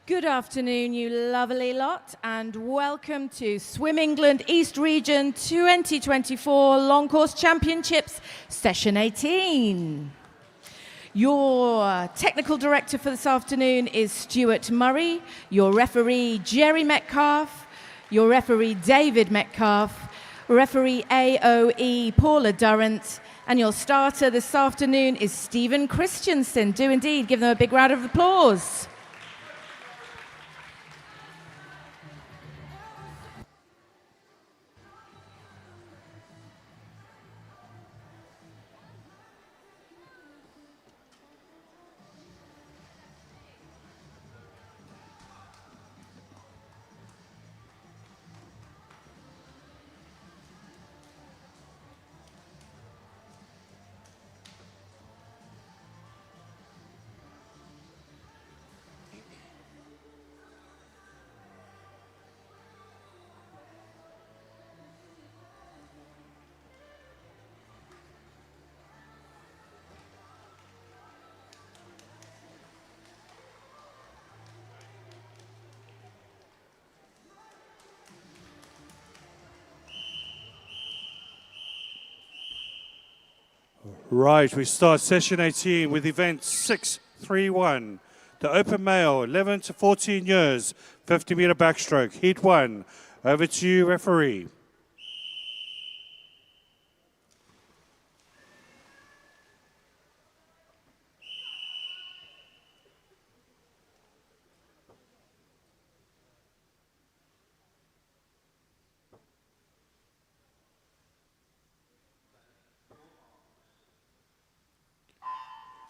Good afternoon, you lovely lot, and welcome to Swim England East Region 2024 Long Course Championships, Session 18. Your technical director for this afternoon is Stuart Murray, your referee Jerry Metcalf, your referee David Metcalf, referee AOE Paula Durrant, and your starter this afternoon is Stephen Christensen. Do indeed give them a big round of applause. Right, we start session 18 with event 631. The open male, 11 to 14 years, 50-meter backstroke, heat 1. Over to you, referee.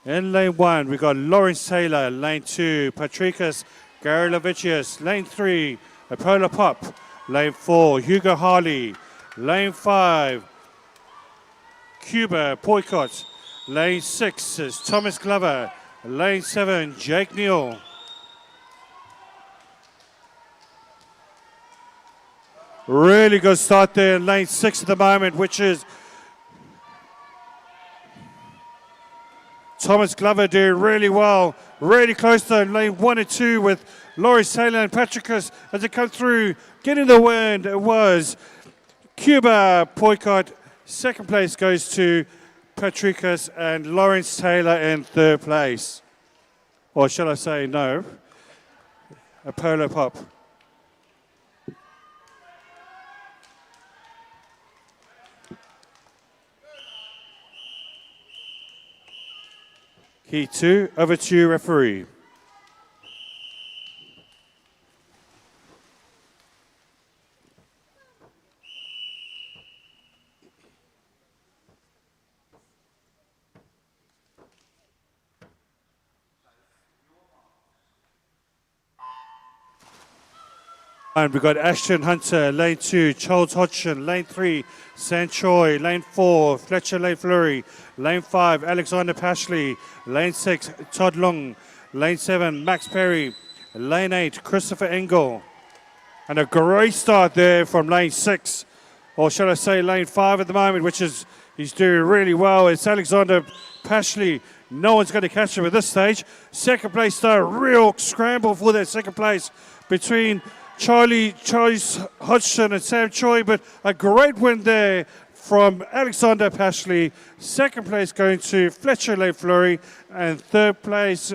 In lane 1, we got Lawrence Taylor. Lane 2, Patrikas Garilovicius. Lane 3, Apollo Pop. Lane 4, Hugo Harley. Lane 5, Cuba Boycott. Lane 6 is Thomas Glover. Lane 7, Jake Neal. Really good start there in lane 6 at the moment, which is Thomas Glover doing really well, really close to lane 1 and 2 with Lawrence Taylor and Patricus as they come through. Getting the wind, it was Cuba Boycott. Second place goes to Patricus and Lawrence Taylor in third place. Or shall I say no, Apollo Pop. Heat 2, over to you, referee. And we've got Ashton Hunter, lane 2, Charles Hodgson, lane 3, San Choi, lane 4, Fletcher Lane Fleury, lane 5, Alexander Pashley, lane 6, Todd Lung, lane 7, Max Perry, lane 8, Christopher Engel. And a great start there from lane 6, or shall I say lane 5 at the moment, which is, he's doing really well. It's Alexander Pashley. No one's going to catch him at this stage. Second place start, real scramble for that second place between Charlie Hodgson and Sam Choi, but a great win there from Alexander Pashley. Second place going to Fletcher Lane Fleury, and third place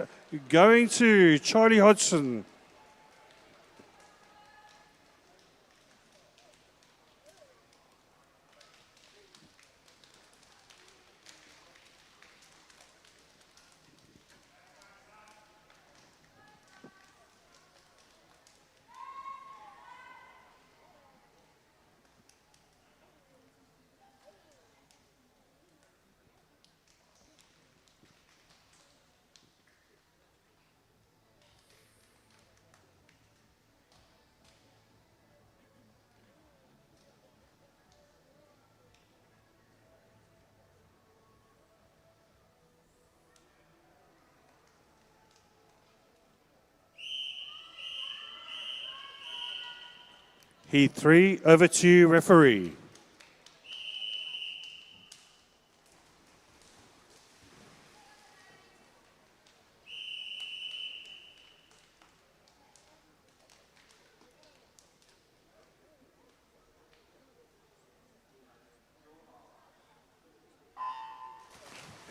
going to Charlie Hodgson. Heat 3, over to you, referee.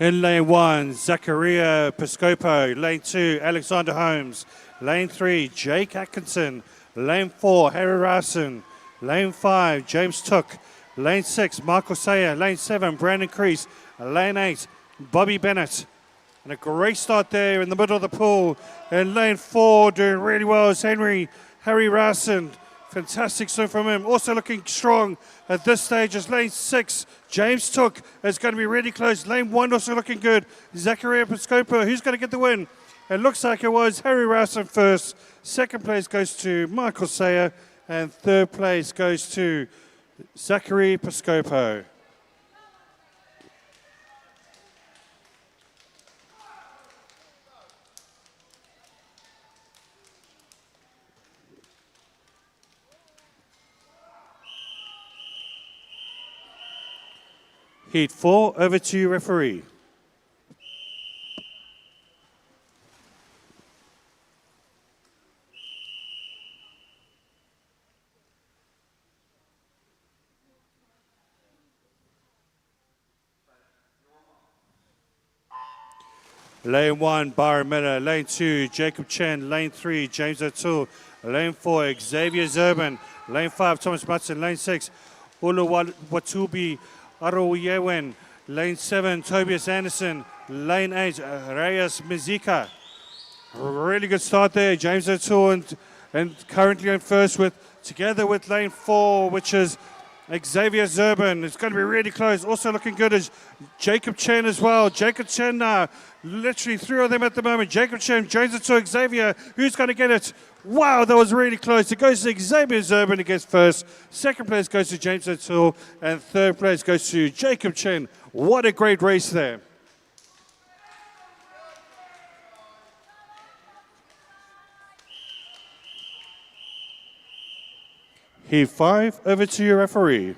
In lane 1, Zachariah Piscopo. Lane 2, Alexander Holmes. Lane 3, Jake Atkinson. Lane 4, Harry Rowson. Lane 5, James Took. Lane 6, Michael Sayer. Lane 7, Brandon Crease. Lane 8, Bobby Bennett. And a great start there in the middle of the pool. In lane 4, doing really well is Harry Rowson. Fantastic swim from him. Also looking strong at this stage is lane 6. James Took is going to be really close. Lane 1 also looking good. Zachariah Piscopo, who's going to get the win? It looks like it was Harry Rowson first. Second place goes to Michael Sayer. And third place goes to Zachary Piscopo. Heat 4, over to you, referee. Lane 1, Byron Miller. Lane 2, Jacob Chen. Lane 3, James O'Toole. Lane 4, Xavier Zurban. Lane 5, Thomas Matson. Lane 6, Uluwatubi Aroyewen. Lane 7, Tobias Anderson. Lane 8, Reyes Mizika. Really good start there. James O'Toole and currently in first together with lane 4, which is Xavier Zurban. It's going to be really close. Also looking good is Jacob Chen as well. Jacob Chen now, literally 3 of them at the moment. Jacob Chen, James O'Toole, Xavier. Who's going to get it? Wow, that was really close. It goes to Xavier Zurban who gets first. Second place goes to James O'Toole. And third place goes to Jacob Chen. What a great race there. Heat 5, over to your referee.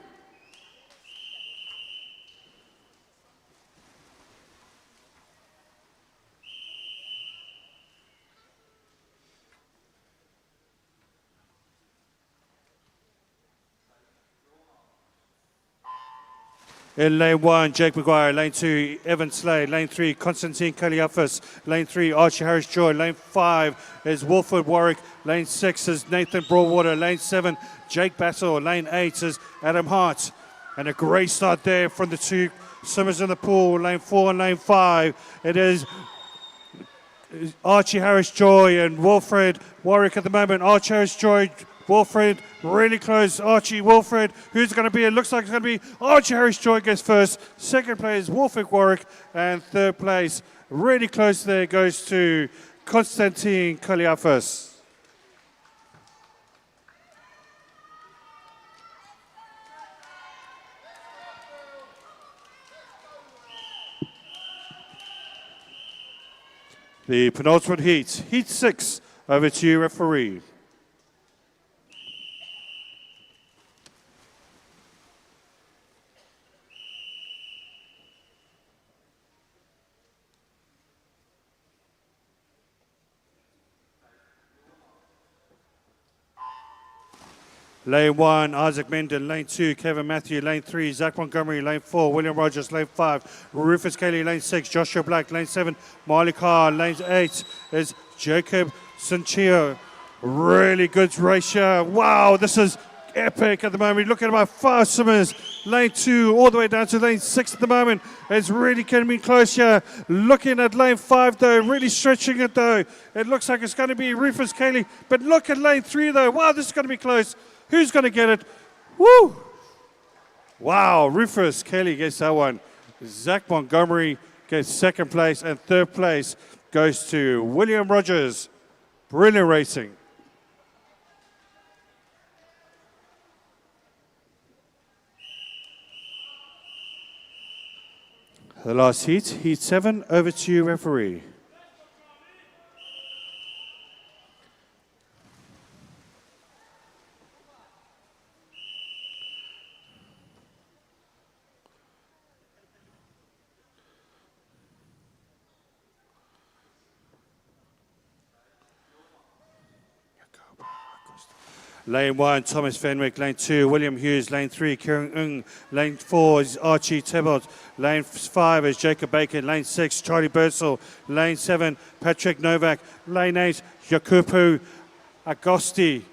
In lane 1, Jake McGuire. Lane 2, Evan Slade. Lane 3, Konstantin Kaliafis. Lane 3, Archie Harris Joy. Lane 5 is Wolford Warwick. Lane 6 is Nathan Broadwater. Lane 7, Jake Battle. Lane 8 is Adam Hart. And a great start there from the 2 swimmers in the pool. Lane 4 and lane 5. It is Archie Harris Joy and Wilfred Warwick at the moment. Archie Harris Joy, Wilfred, really close. Archie, Wilfred, who's going to be? It looks like it's going to be Archie Harris Joy gets first. Second place, Wilfred Warwick. And third place, really close there, goes to Konstantin Kaliafis. The penultimate heat, Heat 6, over to you, referee. Lane 1, Isaac Menden. Lane 2, Kevin Matthew. Lane 3, Zach Montgomery. Lane 4, William Rogers. Lane 5, Rufus Kelly. Lane 6, Joshua Black. Lane 7, Marley Carr. Lane 8 is Jacob Sanchio. Really good race here. Wow, this is epic at the moment. Looking at about 5 swimmers. Lane 2 all the way down to lane 6 at the moment. It's really getting me close here. Looking at lane 5 though, really stretching it though. It looks like it's going to be Rufus Kelly. But look at lane 3 though. Wow, this is going to be close. Who's going to get it? Woo! Wow, Rufus Kelly gets that one. Zach Montgomery gets second place, and third place goes to William Rogers. Brilliant racing. The last heat, Heat 7, over to you, referee. Lane 1, Thomas Fenwick. Lane 2, William Hughes. Lane 3, Kieran Ng. Lane 4 is Archie Tebbolt. Lane 5 is Jacob Bacon. Lane 6, Charlie Birdsall. Lane 7, Patrick Novak. Lane 8, Jakupu Agosti.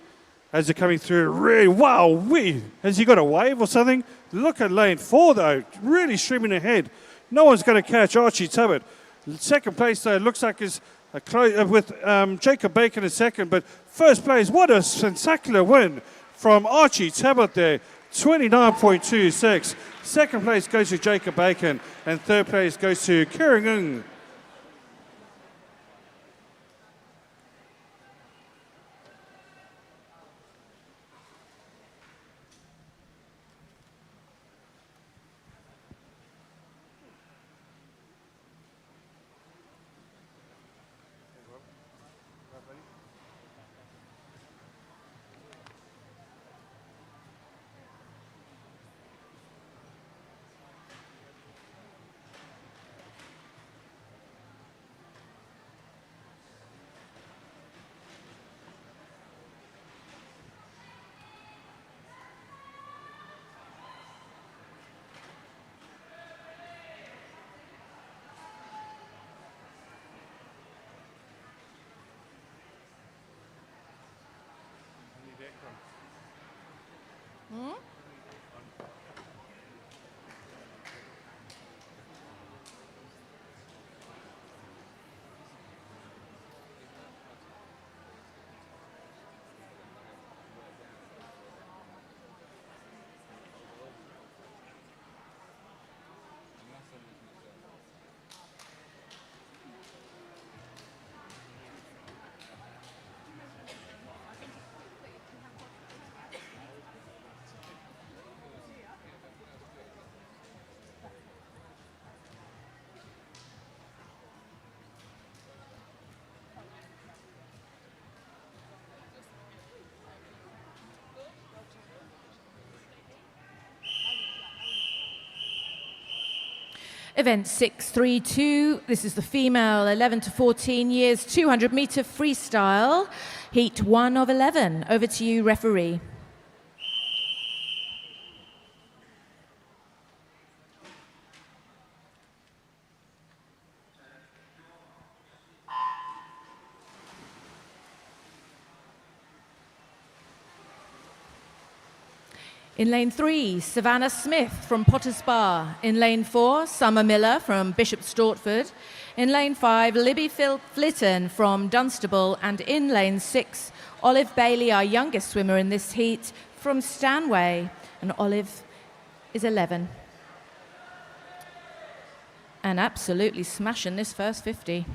As they're coming through, really, wow, has he got a wave or something? Look at lane 4 though, really streaming ahead. No one's going to catch Archie Tebbolt. Second place though, looks like is with Jacob Bacon in second, but first place, what a spectacular win from Archie Tebbolt there, 29.26. Second place goes to Jacob Bacon, and third place goes to Kieran Ng. Event 632, this is the female 11 to 14 years, 200 meter freestyle, heat 1 of 11. Over to you, referee. In lane 3, Savannah Smith from Potters Bar. In lane 4, Summer Miller from Bishop Stortford. In lane 5, Libby Flitton from Dunstable. And in lane 6, Olive Bailey, our youngest swimmer in this heat, from Stanway. And Olive is 11. And absolutely smashing this first 50.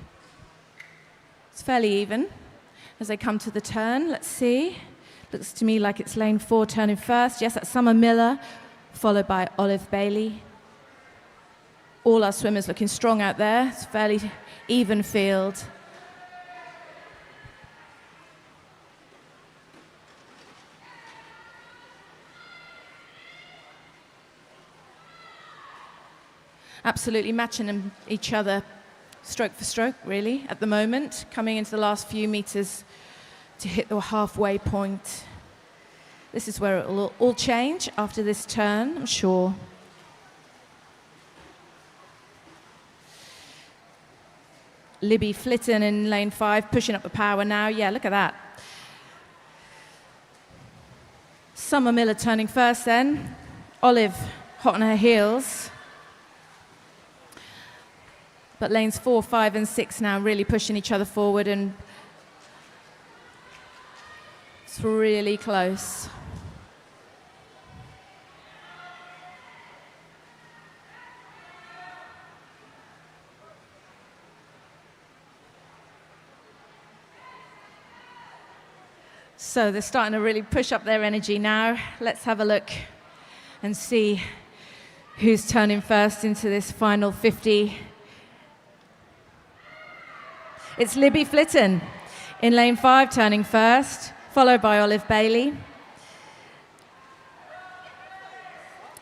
It's fairly even as they come to the turn. Let's see. Looks to me like it's lane 4 turning first. Yes, that's Summer Miller, followed by Olive Bailey. All our swimmers looking strong out there. It's a fairly even field. Absolutely matching each other stroke for stroke, really, at the moment, coming into the last few meters to hit the halfway point. This is where it will all change after this turn, I'm sure. Libby Flitton in lane 5, pushing up the power now. Yeah, look at that. Summer Miller turning first then. Olive hot on her heels. But lanes 4, 5 and 6 now really pushing each other forward, and it's really close. So they're starting to really push up their energy now. Let's have a look and see who's turning first into this final 50. It's Libby Flitton in lane 5 turning first, followed by Olive Bailey.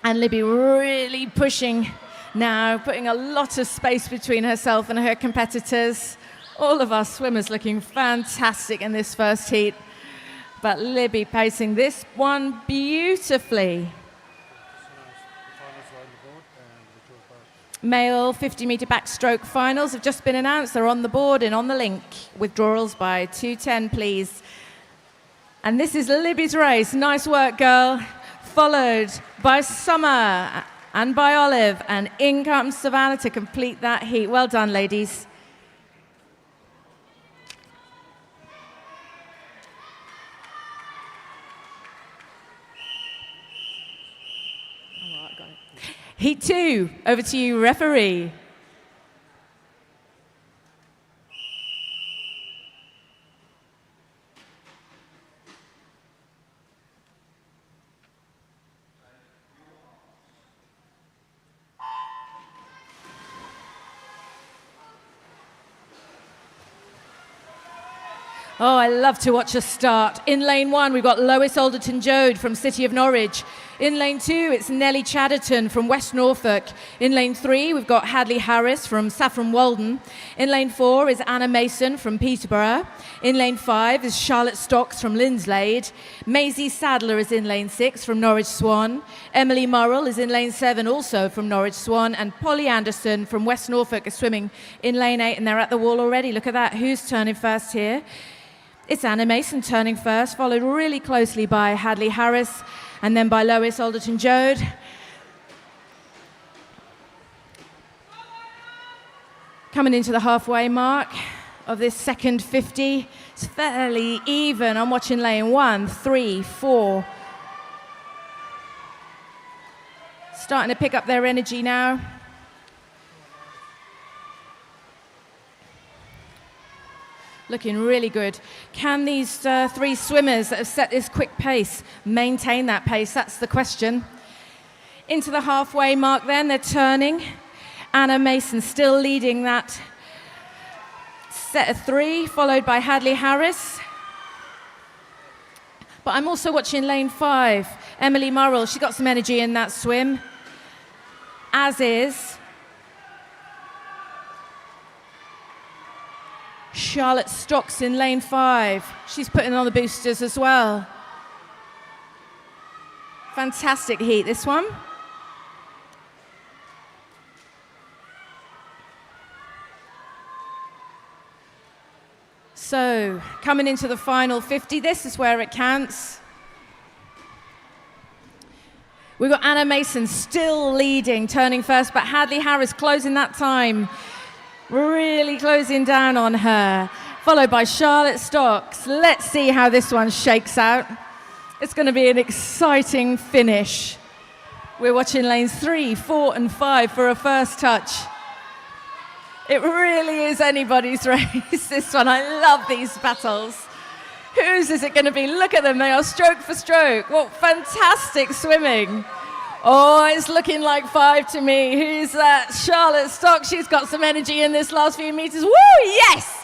And Libby really pushing now, putting a lot of space between herself and her competitors. All of our swimmers looking fantastic in this first heat. But Libby pacing this one beautifully. Male 50-metre backstroke finals have just been announced. They're on the board and on the link. Withdrawals by 2:10, please. And this is Libby's race. Nice work, girl. Followed by Summer and by Olive. And in comes Savannah to complete that heat. Well done, ladies. Heat 2, over to you, referee. Oh, I love to watch us start. In lane 1, we've got Lois Alderton-Jode from City of Norwich. In lane 2, it's Nellie Chatterton from West Norfolk. In lane 3, we've got Hadley Harris from Saffron Walden. In lane 4 is Anna Mason from Peterborough. In lane 5 is Charlotte Stocks from Linslade. Maisie Sadler is in lane 6 from Norwich Swan. Emily Murrell is in lane 7 also from Norwich Swan. And Polly Anderson from West Norfolk is swimming in lane 8, and they're at the wall already. Look at that. Who's turning first here? It's Anna Mason turning first, followed really closely by Hadley Harris and then by Lois Alderton-Jode. Coming into the halfway mark of this second 50. It's fairly even. I'm watching lane 1, 3, 4. Starting to pick up their energy now. Looking really good. Can these 3 swimmers that have set this quick pace maintain that pace? That's the question. Into the halfway mark then, they're turning. Anna Mason still leading that set of 3, followed by Hadley Harris. But I'm also watching lane 5, Emily Murrell. She's got some energy in that swim, as is Charlotte Stocks in lane 5. She's putting on the boosters as well. Fantastic heat, this one. So, coming into the final 50, this is where it counts. We've got Anna Mason still leading, turning first, but Hadley Harris closing that time. Really closing down on her, followed by Charlotte Stocks. Let's see how this one shakes out. It's going to be an exciting finish. We're watching lanes 3, 4, and 5 for a first touch. It really is anybody's race, this one. I love these battles. Whose is it going to be? Look at them, they are stroke for stroke. What fantastic swimming. Oh, it's looking like 5 to me. Who's that? Charlotte Stocks. She's got some energy in this last few meters. Woo, yes!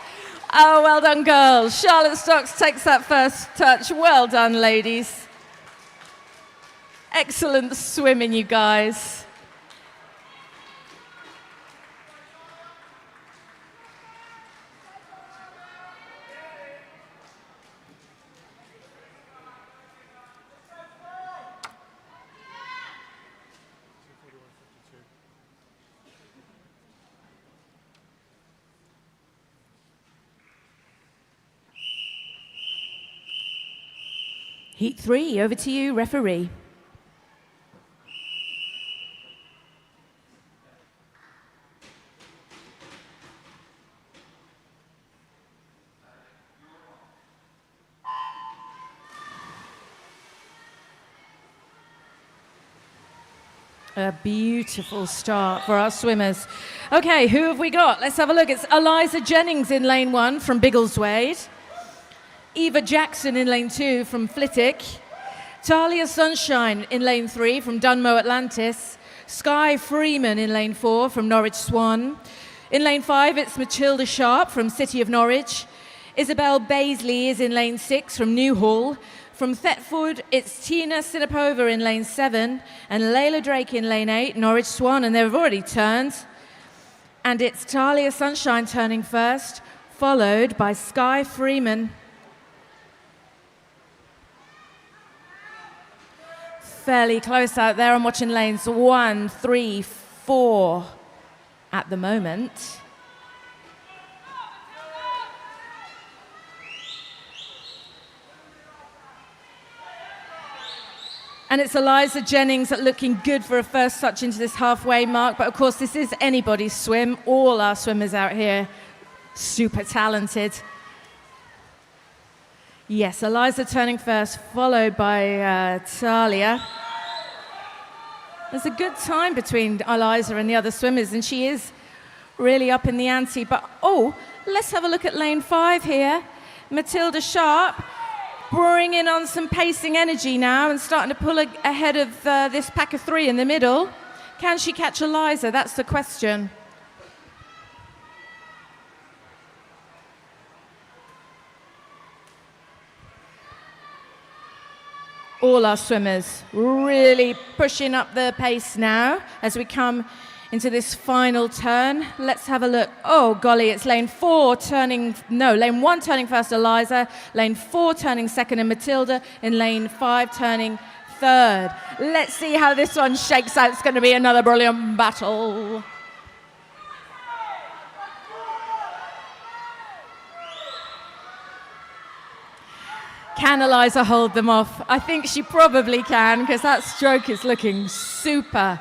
Oh, well done, girls. Charlotte Stocks takes that first touch. Well done, ladies. Excellent swimming, you guys. Heat 3, over to you, referee. A beautiful start for our swimmers. Okay, who have we got? Let's have a look. It's Eliza Jennings in lane 1 from Biggleswade. Eva Jackson in lane 2 from Flitwick. Talia Sunshine in lane 3 from Dunmow Atlantis. Sky Freeman in lane 4 from Norwich Swan. In lane 5, it's Matilda Sharp from City of Norwich. Isabel Baisley is in lane 6 from Newhall. From Thetford, it's Tina Sinapova in lane 7 and Layla Drake in lane 8, Norwich Swan, and they've already turned. And it's Talia Sunshine turning first, followed by Sky Freeman. fairly close out there. I'm watching lanes 1, 3, 4 at the moment. And it's Eliza Jennings looking good for a first touch into this halfway mark. But of course, this is anybody's swim. All our swimmers out here, super talented. Yes, Eliza turning first, followed by Talia. There's a good time between Eliza and the other swimmers, and she is really up in the ante. But, let's have a look at lane 5 here. Matilda Sharp bringing on some pacing energy now and starting to pull ahead of this pack of 3 in the middle. Can she catch Eliza? That's the question. All our swimmers really pushing up the pace now as we come into this final turn. Let's have a look. Oh, golly, it's lane 1 turning first, Eliza. Lane 4 turning second, and Matilda in lane 5 turning third. Let's see how this one shakes out. It's going to be another brilliant battle. Can Eliza hold them off? I think she probably can, because that stroke is looking super.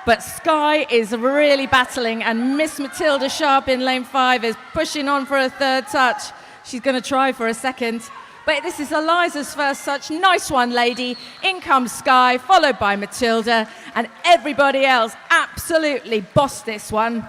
But Sky is really battling, and Miss Matilda Sharp in lane 5 is pushing on for a third touch. She's going to try for a second. But this is Eliza's first touch. Nice one, lady. In comes Sky, followed by Matilda, and everybody else absolutely bossed this one.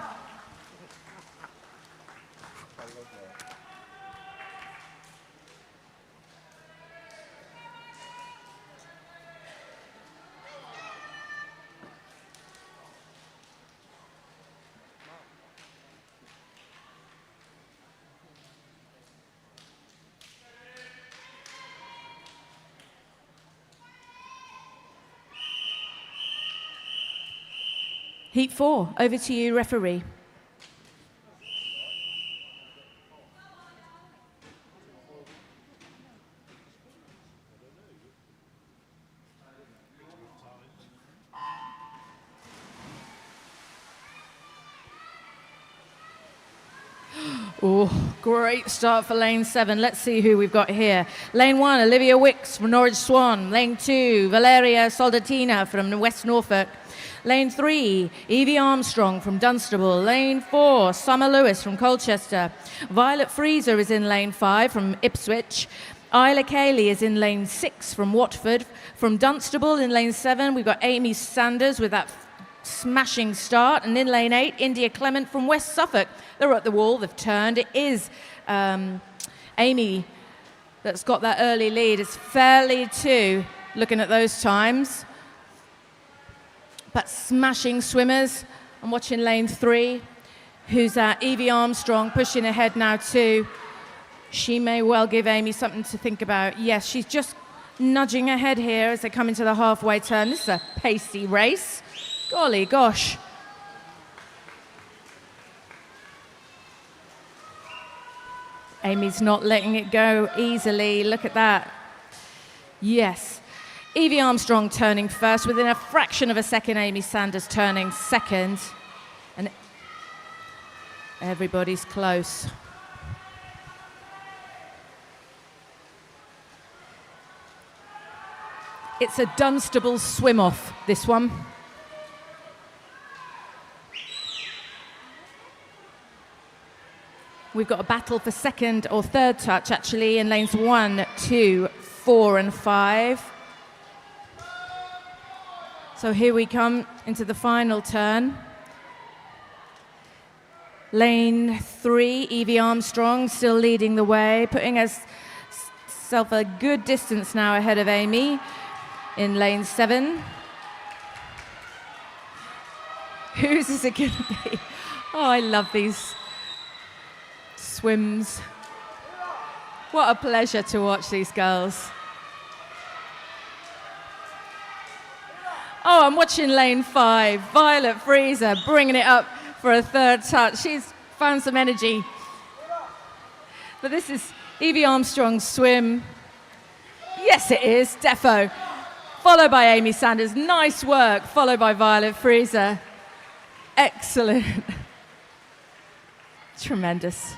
Heat 4, over to you, referee. Oh, great start for lane 7. Let's see who we've got here. Lane 1, Olivia Wicks from Norwich Swan. Lane 2, Valeria Soldatina from West Norfolk. Lane 3, Evie Armstrong from Dunstable. Lane 4, Summer Lewis from Colchester. Violet Freezer is in lane 5 from Ipswich. Isla Cayley is in lane 6 from Watford. From Dunstable in lane 7, we've got Amy Sanders with that smashing start. And in lane 8, India Clement from West Suffolk. They're at the wall, they've turned. It is Amy that's got that early lead. It's fair lead too, looking at those times. But smashing swimmers. I'm watching lane 3, who's Evie Armstrong, pushing ahead now too. She may well give Amy something to think about. Yes, she's just nudging ahead here as they come into the halfway turn. This is a pacey race. Golly gosh. Amy's not letting it go easily. Look at that. Yes. Evie Armstrong turning first. Within a fraction of a second, Amy Sanders turning second. And everybody's close. It's a Dunstable swim-off, this one. We've got a battle for second or third touch, actually, in lanes 1, 2, 4, and 5. So here we come into the final turn. Lane 3, Evie Armstrong still leading the way, putting herself a good distance now ahead of Amy in lane 7. Whose is it going to be? Oh, I love these swims. What a pleasure to watch these girls. Oh, I'm watching lane 5. Violet Freezer bringing it up for a third touch. She's found some energy. But this is Evie Armstrong's swim. Yes, it is. Defo. followed by Amy Sanders. Nice work, followed by Violet Freezer. Excellent. Tremendous.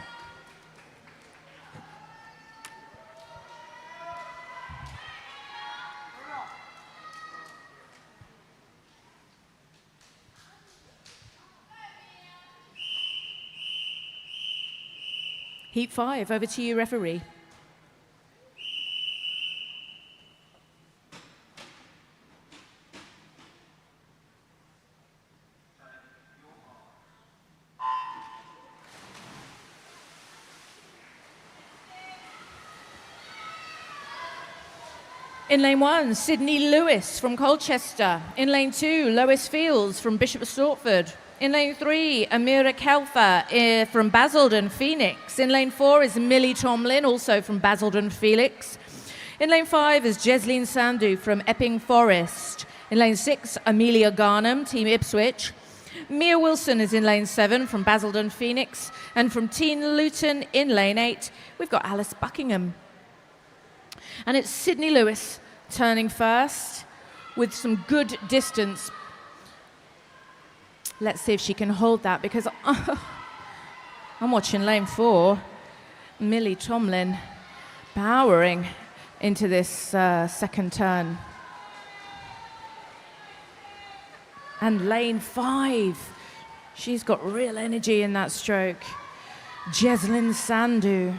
Heat 5, over to you, referee. In lane 1, Sydney Lewis from Colchester. In lane 2, Lois Fields from Bishop Stortford. In lane 3, Amira Kelfa from Basildon, Phoenix. In lane 4 is Millie Tomlin, also from Basildon, Felix. In lane 5 is Jesleen Sandhu from Epping Forest. In lane 6, Amelia Garnham, Team Ipswich. Mia Wilson is in lane 7 from Basildon, Phoenix. And from Teen Luton in lane 8, we've got Alice Buckingham. And it's Sydney Lewis turning first with some good distance. Let's see if she can hold that, because I'm watching lane 4. Millie Tomlin powering into this second turn. And lane 5, she's got real energy in that stroke. Jesleen Sandhu.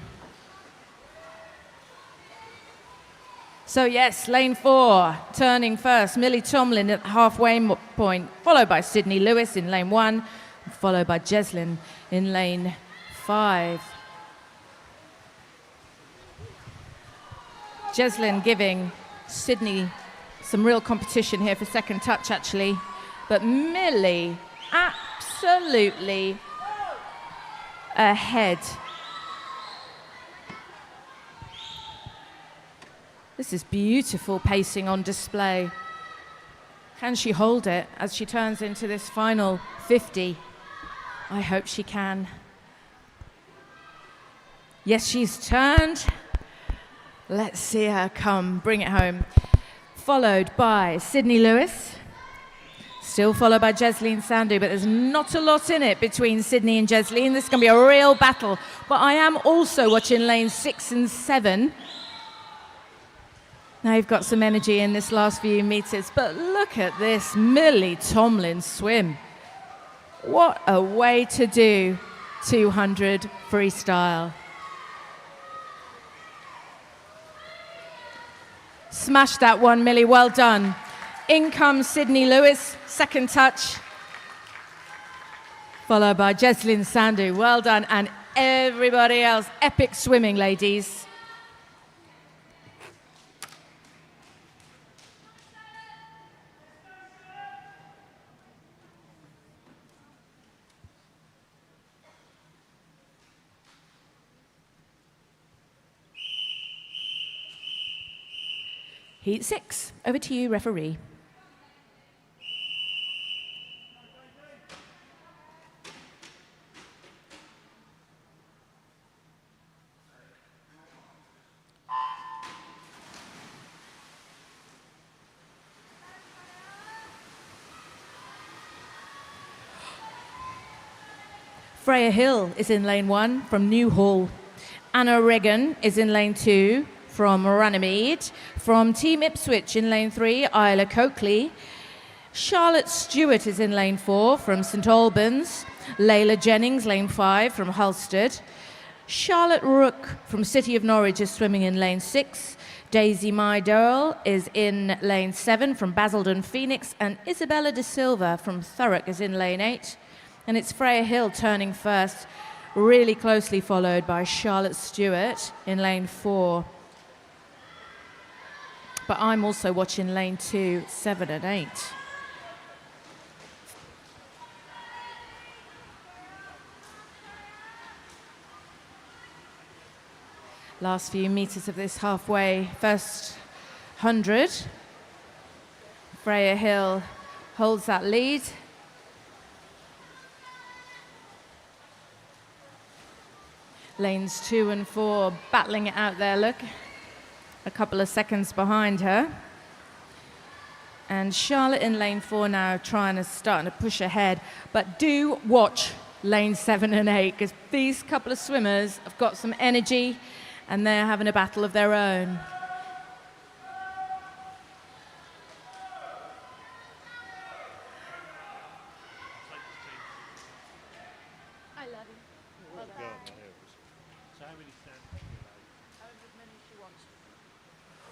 So yes, lane 4, turning first, Millie Tomlin at the halfway point, followed by Sydney Lewis in lane 1, followed by Jesleen in lane 5. Jesleen giving Sydney some real competition here for second touch, actually. But Millie absolutely ahead. This is beautiful pacing on display. Can she hold it as she turns into this final 50? I hope she can. Yes, she's turned. Let's see her come, bring it home. Followed by Sydney Lewis. Still followed by Jesleen Sandhu, but there's not a lot in it between Sydney and Jesleen. This is going to be a real battle. But I am also watching lanes 6 and 7. Now you've got some energy in this last few meters, but look at this Millie Tomlin swim. What a way to do 200 freestyle. Smashed that one, Millie, well done. In comes Sydney Lewis, second touch, followed by Jesleen Sandhu, well done, and everybody else, epic swimming, ladies. Heat 6, over to you, referee. Freya Hill is in lane 1 from Newhall. Anna Regan is in lane 2 from Runnymede. From Team Ipswich in lane 3, Isla Coakley. Charlotte Stewart is in lane 4 from St Albans. Layla Jennings, lane 5 from Halstead. Charlotte Rook from City of Norwich is swimming in lane 6. Daisy Mydole is in lane 7 from Basildon Phoenix. And Isabella De Silva from Thurrock is in lane 8. And it's Freya Hill turning first, really closely followed by Charlotte Stewart in lane 4. But I'm also watching lane 2, 7 and 8. Last few meters of this halfway, first 100. Freya Hill holds that lead. Lanes 2 and 4 battling it out there, look. A couple of seconds behind her. And Charlotte in lane 4 now starting to push ahead. But do watch lane 7 and 8, because these couple of swimmers have got some energy and they're having a battle of their own. I love you. Well done.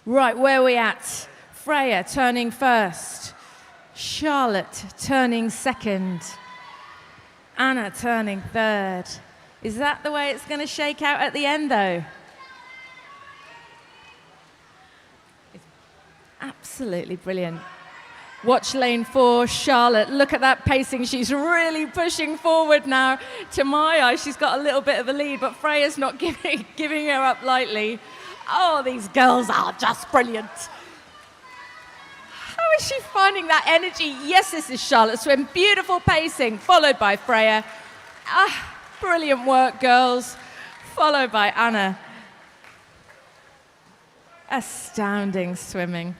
Right, where are we at? Freya turning first. Charlotte turning second. Anna turning third. Is that the way it's going to shake out at the end, though? It's absolutely brilliant. Watch lane 4, Charlotte. Look at that pacing. She's really pushing forward now. To my eye, she's got a little bit of a lead, but Freya's not giving her up lightly. Oh, these girls are just brilliant. How is she finding that energy? Yes, this is Charlotte Swim. Beautiful pacing, followed by Freya. Brilliant work, girls. Followed by Anna. Astounding swimming.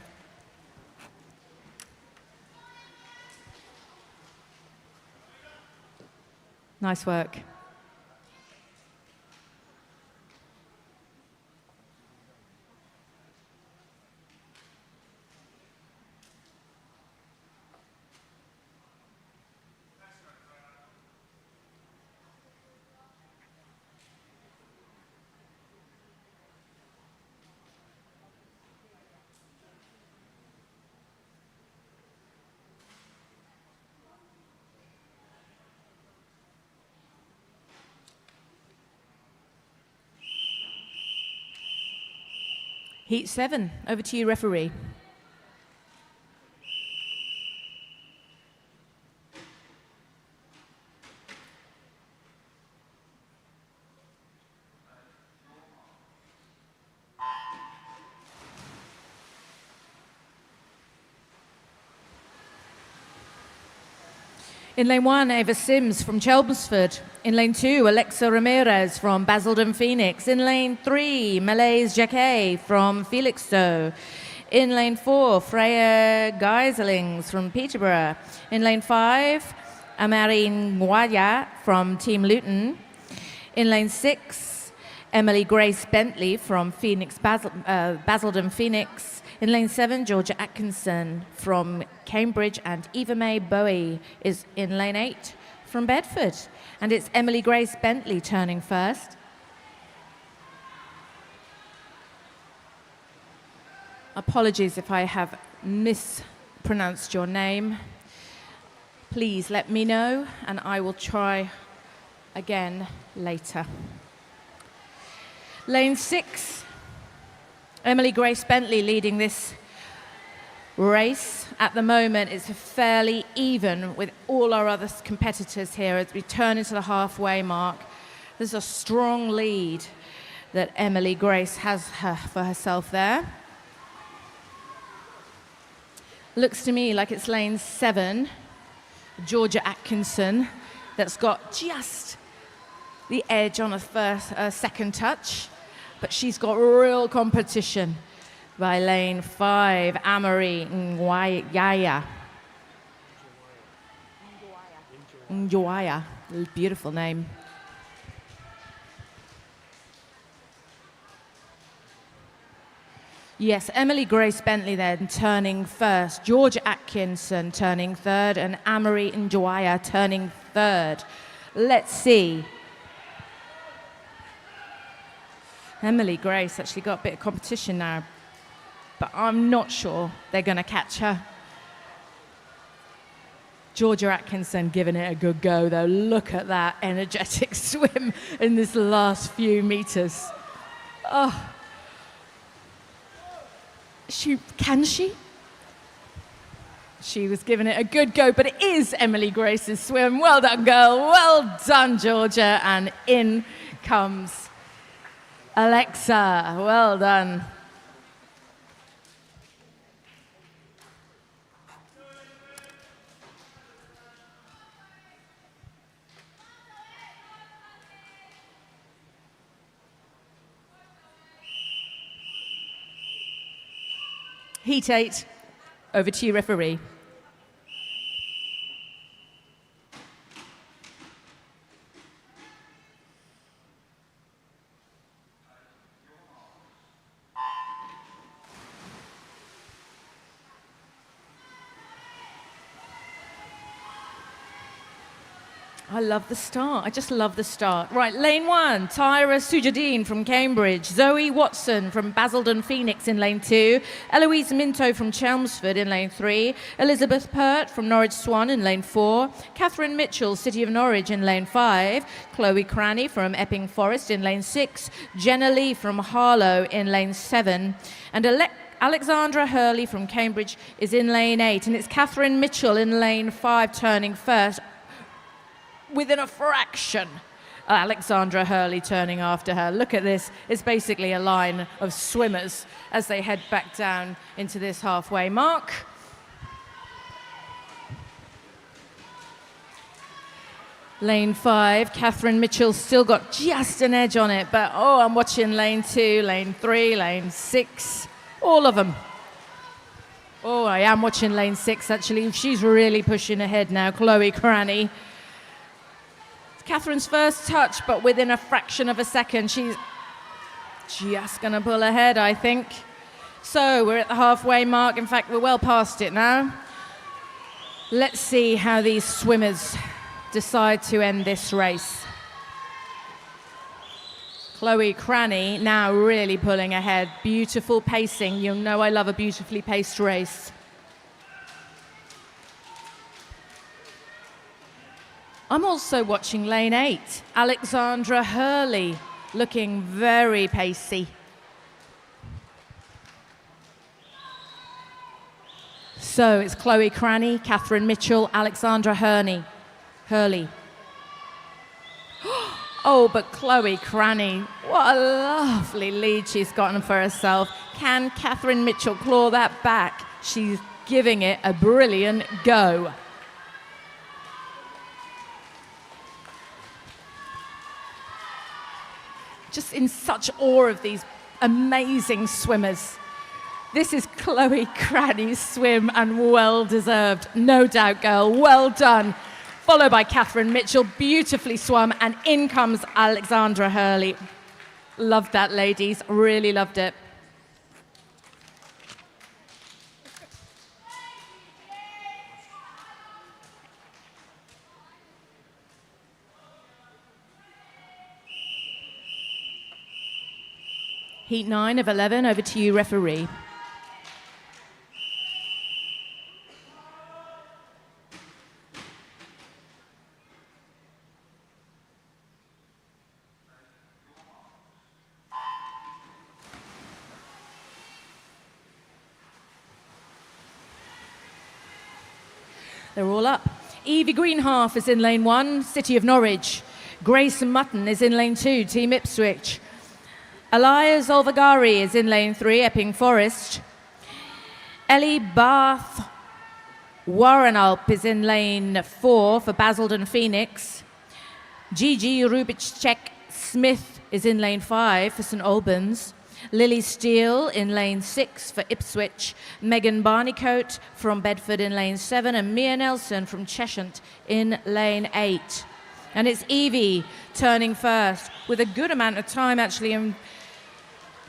Nice work. Heat 7, over to you, referee. In lane 1, Ava Sims from Chelmsford. In lane 2, Alexa Ramirez from Basildon Phoenix. In lane 3, Malaise Jacquet from Felixstowe. In lane 4, Freya Geiselings from Peterborough. In lane 5, Amari Nwaya from Team Luton. In lane 6, Emily Grace Bentley from Basildon Phoenix. In lane 7, Georgia Atkinson from Cambridge, and Eva May Bowie is in lane 8 from Bedford. And it's Emily Grace Bentley turning first. Apologies if I have mispronounced your name. Please let me know and I will try again later. Lane 6. Emily Grace Bentley leading this race. At the moment, it's fairly even with all our other competitors here as we turn into the halfway mark. There's a strong lead that Emily Grace has for herself there. Looks to me like it's lane 7, Georgia Atkinson, that's got just the edge on a second touch. But she's got real competition by lane 5, Amari Nwaya. Nwaya, beautiful name. Yes, Emily Grace Bentley then turning first, Georgia Atkinson turning third, and Amari Nwaya turning third. Let's see. Emily Grace actually got a bit of competition now, but I'm not sure they're going to catch her. Georgia Atkinson giving it a good go, though. Look at that energetic swim in this last few meters. Oh. Can she? She was giving it a good go, but it is Emily Grace's swim. Well done, girl. Well done, Georgia. And in comes Alexa. Well done. Heat 8, Over to you, referee. I love the start. I just love the start. Right, lane 1, Tyra Sujadine from Cambridge, Zoe Watson from Basildon Phoenix in lane 2, Eloise Minto from Chelmsford in lane 3, Elizabeth Pert from Norwich Swan in lane 4, Catherine Mitchell, City of Norwich in lane 5, Chloe Cranny from Epping Forest in lane 6, Jenna Lee from Harlow in lane 7, and Alexandra Hurley from Cambridge is in lane 8, and it's Catherine Mitchell in lane 5 turning first, within a fraction. Alexandra Hurley turning after her. Look at this. It's basically a line of swimmers as they head back down into this halfway mark. Lane 5, Catherine Mitchell still got just an edge on it, but I'm watching lane 2, lane 3, lane 6, all of them. I am watching lane 6 actually. She's really pushing ahead now, Chloe Cranny. Catherine's first touch, but within a fraction of a second, she's just going to pull ahead, I think. So we're at the halfway mark. In fact, we're well past it now. Let's see how these swimmers decide to end this race. Chloe Cranny now really pulling ahead. Beautiful pacing. You know I love a beautifully paced race. I'm also watching lane 8, Alexandra Hurley, looking very pacey. So it's Chloe Cranny, Catherine Mitchell, Alexandra Hurley. But Chloe Cranny, what a lovely lead she's gotten for herself. Can Catherine Mitchell claw that back? She's giving it a brilliant go. Just in such awe of these amazing swimmers. This is Chloe Cranny's swim, and well deserved. No doubt, girl, well done. Followed by Catherine Mitchell, beautifully swum, and in comes Alexandra Hurley. Loved that, ladies, really loved it. Heat 9 of 11, over to you, referee. They're all up. Evie Greenhalgh is in lane 1, City of Norwich. Grace Mutton is in lane 2, Team Ipswich. Elias Olvagari is in lane 3, Epping Forest. Ellie Bath Warrenalp is in lane 4 for Basildon Phoenix. Gigi Rubicek Smith is in lane 5 for St Albans. Lily Steele in lane 6 for Ipswich. Megan Barneycoat from Bedford in lane 7. And Mia Nelson from Cheshunt in lane 8. And it's Evie turning first with a good amount of time actually in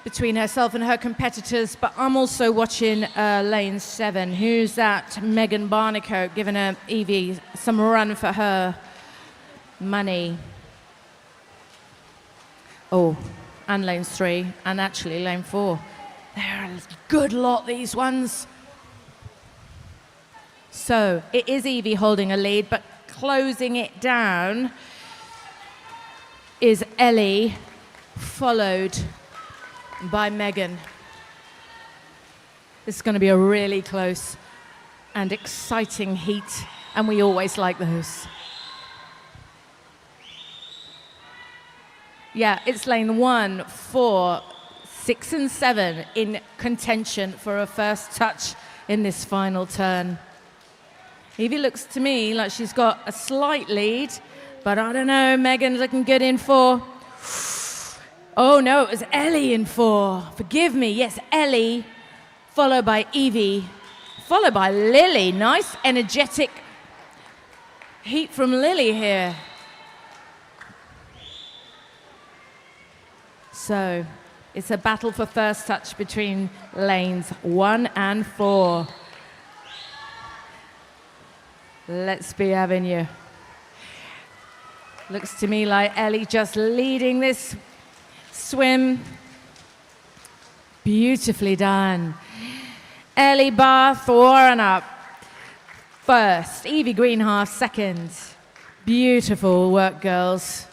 between herself and her competitors, but I'm also watching lane 7. Who's that? Megan Barneycoat, giving her Evie some run for her money. And lane 3, and actually lane 4. They're a good lot, these ones. So it is Evie holding a lead, but closing it down is Ellie, followed by Megan. This is going to be a really close and exciting heat, and we always like those. Yeah, it's lane 1, 4, 6 and 7 in contention for a first touch in this final turn. Evie looks to me like she's got a slight lead, but I don't know, Megan's looking good in 4. Oh no, it was Ellie in 4. Forgive me, yes, Ellie, followed by Evie, followed by Lily. Nice, energetic heat from Lily here. So it's a battle for first touch between lanes 1 and 4. Let's be having you. Looks to me like Ellie just leading this swim. Beautifully done. Ellie Bath, Warren up first. Evie Greenhalgh second. Beautiful work, girls.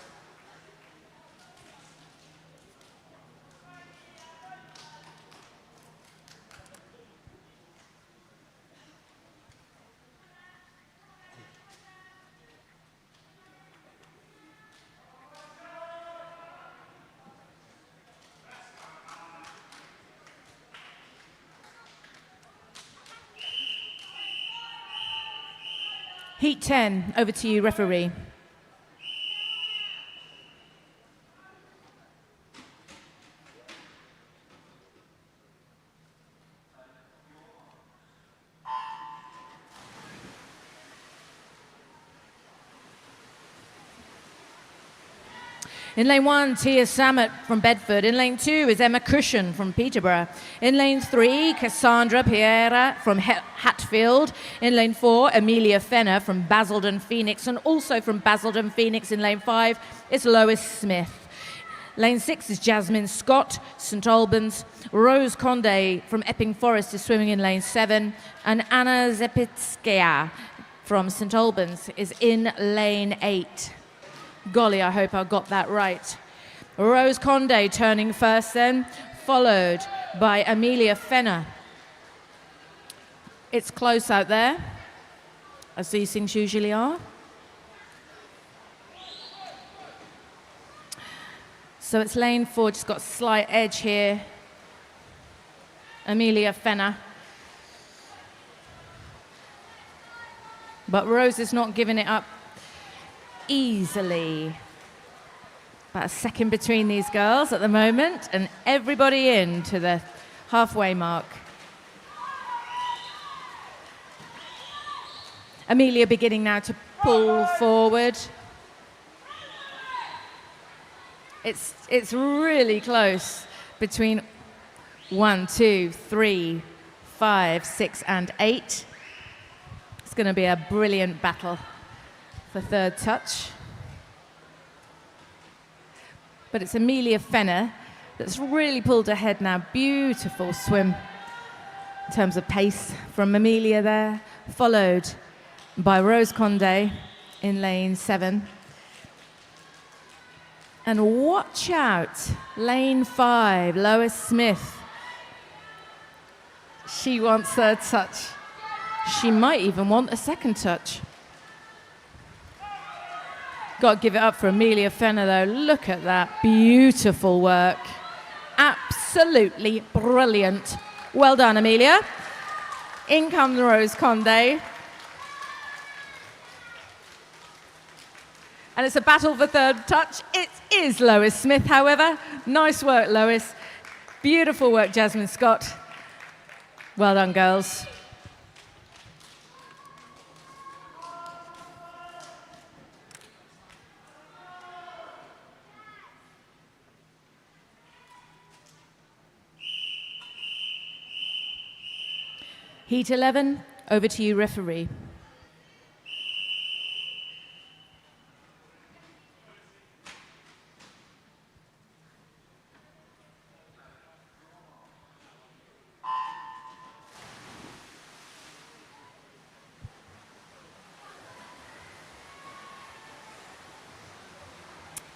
Heat 10, over to you, referee. In lane 1, Tia Samet from Bedford. In lane 2 is Emma Cushion from Peterborough. In lane 3, Cassandra Piera from Hatfield. In lane 4, Amelia Fenner from Basildon Phoenix. And also from Basildon Phoenix in lane 5 is Lois Smith. Lane 6 is Jasmine Scott, St Albans. Rose Conde from Epping Forest is swimming in lane 7. And Anna Zepitskaya from St Albans is in lane 8. Golly, I hope I got that right. Rose Conde turning first then, followed by Amelia Fenner. It's close out there, as these things usually are. So it's lane 4, just got a slight edge here. Amelia Fenner. But Rose is not giving it up easily. About a second between these girls at the moment, and everybody in to the halfway mark. Amelia beginning now to pull forward. It's really close between 1, 2, 3, 5, 6, and 8. It's going to be a brilliant battle for third touch. But it's Amelia Fenner that's really pulled ahead now. Beautiful swim in terms of pace from Amelia there, followed by Rose Conde in lane 7. And watch out, lane 5, Lois Smith. She wants third touch. She might even want a second touch. Got to give it up for Amelia Fenner, though. Look at that. Beautiful work. Absolutely brilliant. Well done, Amelia. In comes Rose Conde. And it's a battle for third touch. It is Lois Smith, however. Nice work, Lois. Beautiful work, Jasmine Scott. Well done, girls. Heat 11, over to you, referee.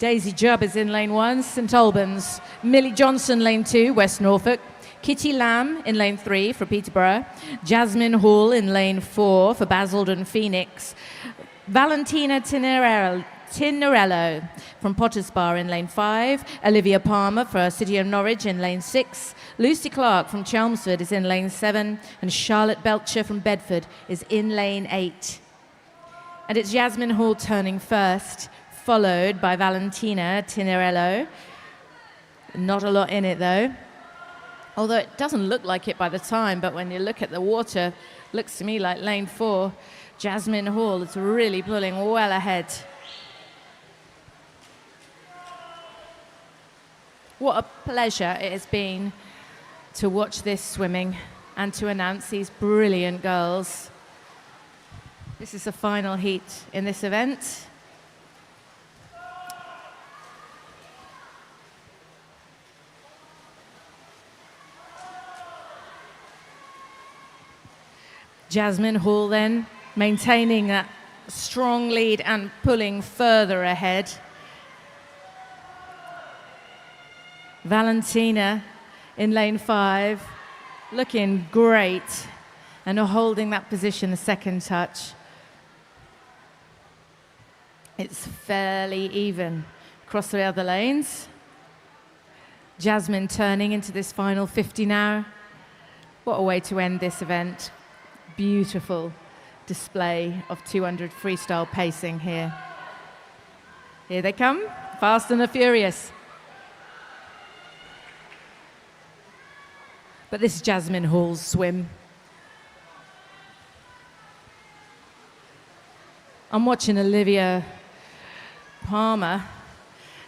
Daisy Jubb is in lane 1, St Albans. Millie Johnson, lane 2, West Norfolk. Kitty Lamb in lane 3 for Peterborough. Jasmine Hall in lane 4 for Basildon Phoenix. Valentina Tinerello from Potters Bar in lane 5. Olivia Palmer for City of Norwich in lane 6. Lucy Clark from Chelmsford is in lane 7. And Charlotte Belcher from Bedford is in lane 8. And it's Jasmine Hall turning first, followed by Valentina Tinerello. Not a lot in it, though. Although it doesn't look like it by the time, but when you look at the water, Looks to me like lane 4, Jasmine Hall, is really pulling well ahead. What a pleasure it has been to watch this swimming and to announce these brilliant girls. This is the final heat in this event. Jasmine Hall then maintaining that strong lead and pulling further ahead. Valentina in lane 5, looking great and holding that position the second touch. It's fairly even across the other lanes. Jasmine turning into this final 50 now. What a way to end this event. Beautiful display of 200 freestyle pacing here. Here they come, fast and the furious. But this is Jasmine Hall's swim. I'm watching Olivia Palmer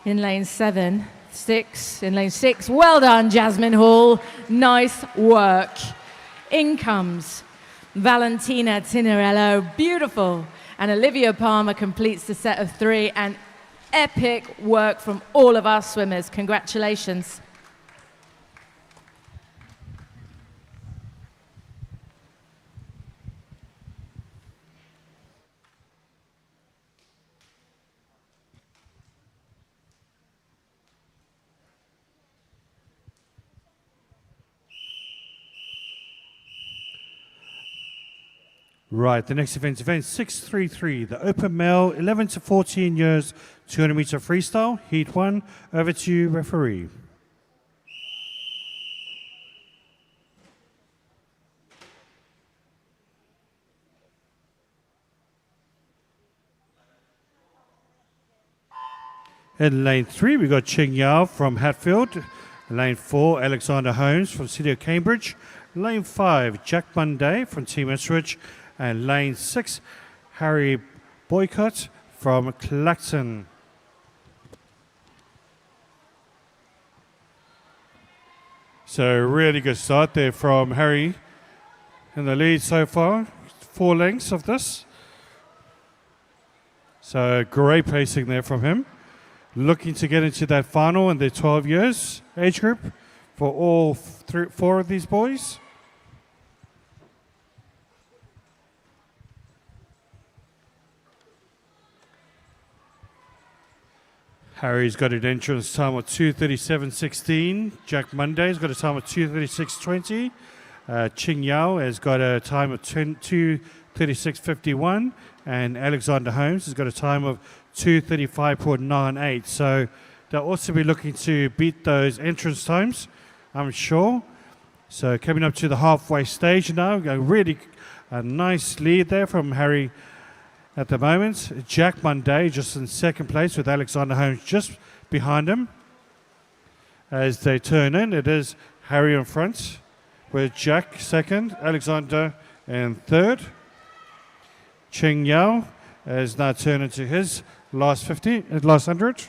in lane 7, 6, in lane 6. Well done, Jasmine Hall. Nice work. In comes Valentina Tinarello, beautiful. And Olivia Palmer completes the set of 3, and epic work from all of our swimmers. Congratulations. Right, the next event 633, the Open Male, 11 to 14 years, 200 meter freestyle, Heat 1. Over to you, referee. In lane 3, we got Ching Yao from Hatfield. Lane 4, Alexander Holmes from City of Cambridge. Lane 5, Jack Monday from Team Ipswich. And lane 6, Harry Boycott from Clacton. So really good start there from Harry in the lead so far. 4 lengths of this. So great pacing there from him. Looking to get into that final in their 12 years age group for all 4 of these boys. Harry's got an entrance time of 2:37.16. Jack Monday's got a time of 2:36.20. Ching Yao has got a time of 2:36.51. And Alexander Holmes has got a time of 2:35.98. So they'll also be looking to beat those entrance times, I'm sure. So coming up to the halfway stage now, really a nice lead there from Harry at the moment. Jack Monday just in second place with Alexander Holmes just behind him. As they turn in, it is Harry in front with Jack second, Alexander in third. Ching Yao has now turned into his last 100.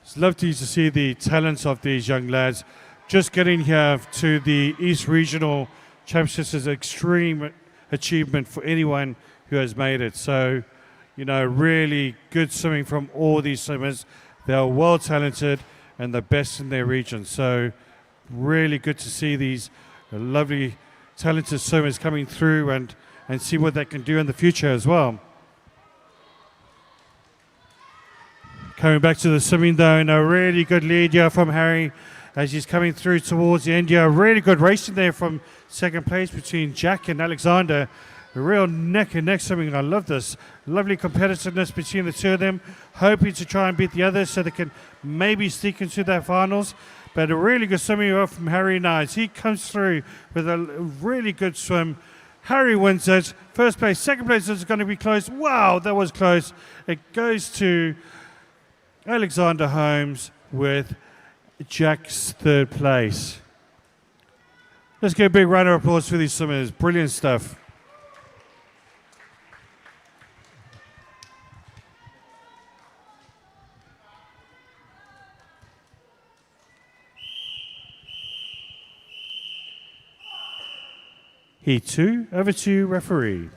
It's lovely to see the talents of these young lads. Just getting here to the East Regional Championships is an extreme achievement for anyone who has made it. So, you know, really good swimming from all these swimmers. They are well talented and the best in their region. So really good to see these lovely talented swimmers coming through and see what they can do in the future as well. Coming back to the swimming though, and a really good lead here from Harry as he's coming through towards the end here. Really good racing there from second place between Jack and Alexander. A real neck and neck swimming. I love this. Lovely competitiveness between the two of them. Hoping to try and beat the others so they can maybe sneak into their finals. But a really good swimming from Harry now as he comes through with a really good swim. Harry wins it. First place. Second place is going to be close. Wow, that was close. It goes to Alexander Holmes with Jack's third place. Let's give a big round of applause for these swimmers. Brilliant stuff. Heat 2, over to referee.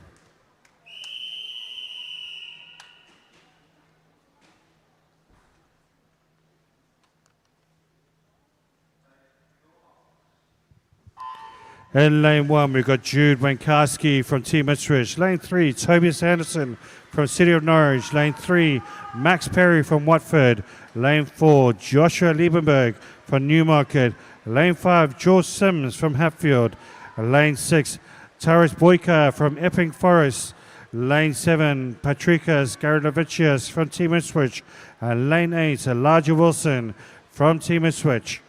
In lane 1, we've got Jude Wankowski from Team Ipswich. Lane 3, Tobias Anderson from City of Norwich. Lane 3, Max Perry from Watford. Lane 4, Joshua Liebenberg from Newmarket. Lane 5, George Sims from Hatfield. Lane 6, Taras Boyka from Epping Forest. Lane 7, Patrikas Garadovicius from Team Ipswich. And Lane 8, Elijah Wilson from Team Ipswich.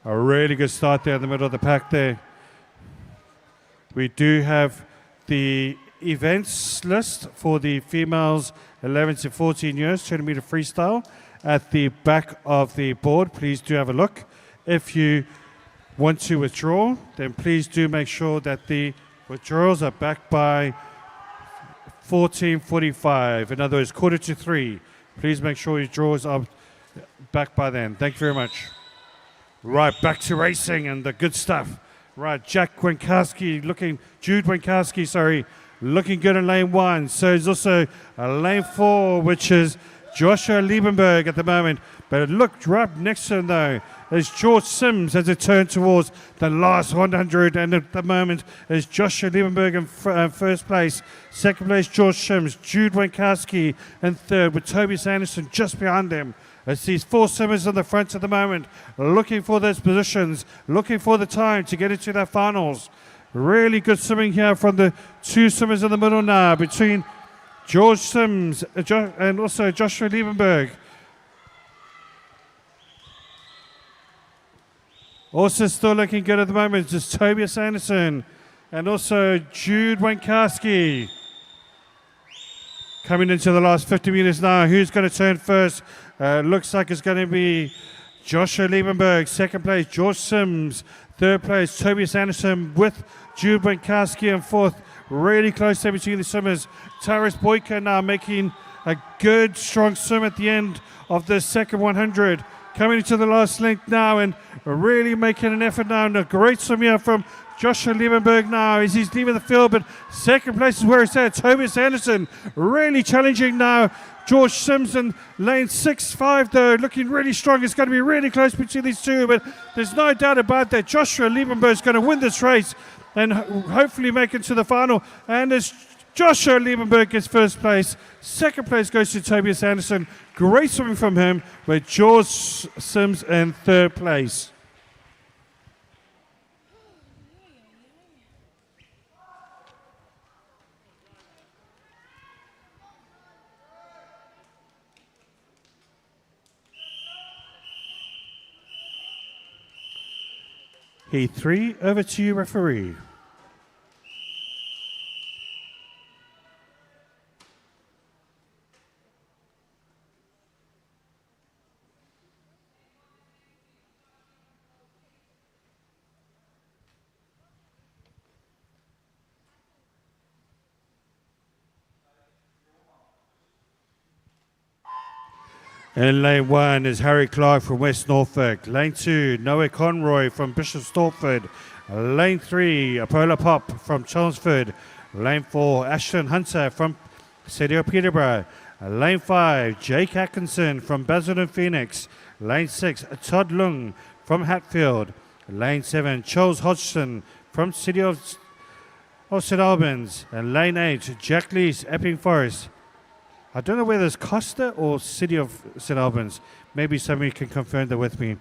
A really good start there in the middle of the pack there. We do have the events list for the females 11 to 14 years, 200 meter freestyle at the back of the board. Please do have a look. If you want to withdraw, then please do make sure that the withdrawals are back by 14:45. In other words, 2:45. Please make sure your draws are back by then. Thank you very much. Right, back to racing and the good stuff. Right, Jude Wankowski, looking good in lane 1. So there's also lane 4, which is Joshua Liebenberg at the moment. But it looked right next to him, though, is George Sims as it turned towards the last 100. And at the moment is Joshua Liebenberg in first place. Second place, George Sims. Jude Wankowski in third, with Tobias Anderson just behind him. It's these 4 swimmers in the front at the moment, looking for those positions, looking for the time to get into their finals. Really good swimming here from the 2 swimmers in the middle now, between George Sims and also Joshua Liebenberg. Also still looking good at the moment, just Tobias Anderson and also Jude Wankowski. Coming into the last 50 meters now, who's going to turn first? Looks like it's going to be Joshua Liebenberg. Second place, George Sims. Third place, Tobias Anderson with Jude Wankowski in fourth. Really close there between the swimmers. Taras Boyka now making a good, strong swim at the end of the second 100. Coming into the last link now and really making an effort now. And a great swim here from Joshua Liebenberg now as he's leaving the field, but second place is where it's at. Tobias Anderson really challenging now. George Sims in lane 6-5 though, looking really strong. It's going to be really close between these two, but there's no doubt about that. Joshua Liebenberg is going to win this race and hopefully make it to the final. And as Joshua Liebenberg gets first place, second place goes to Tobias Anderson. Great swimming from him, with George Sims in third place. Heat 3, over to you, referee. In lane 1 is Harry Clark from West Norfolk. Lane 2, Noah Conroy from Bishop Stortford. Lane 3, Apollo Pop from Chelmsford. Lane 4, Ashton Hunter from City of Peterborough. Lane 5, Jake Atkinson from Basildon Phoenix. Lane 6, Todd Lung from Hatfield. Lane 7, Charles Hodgson from City of St Albans. And Lane 8, Jack Lees, Epping Forest. I don't know whether it's Costa or City of St Albans. Maybe somebody can confirm that with me.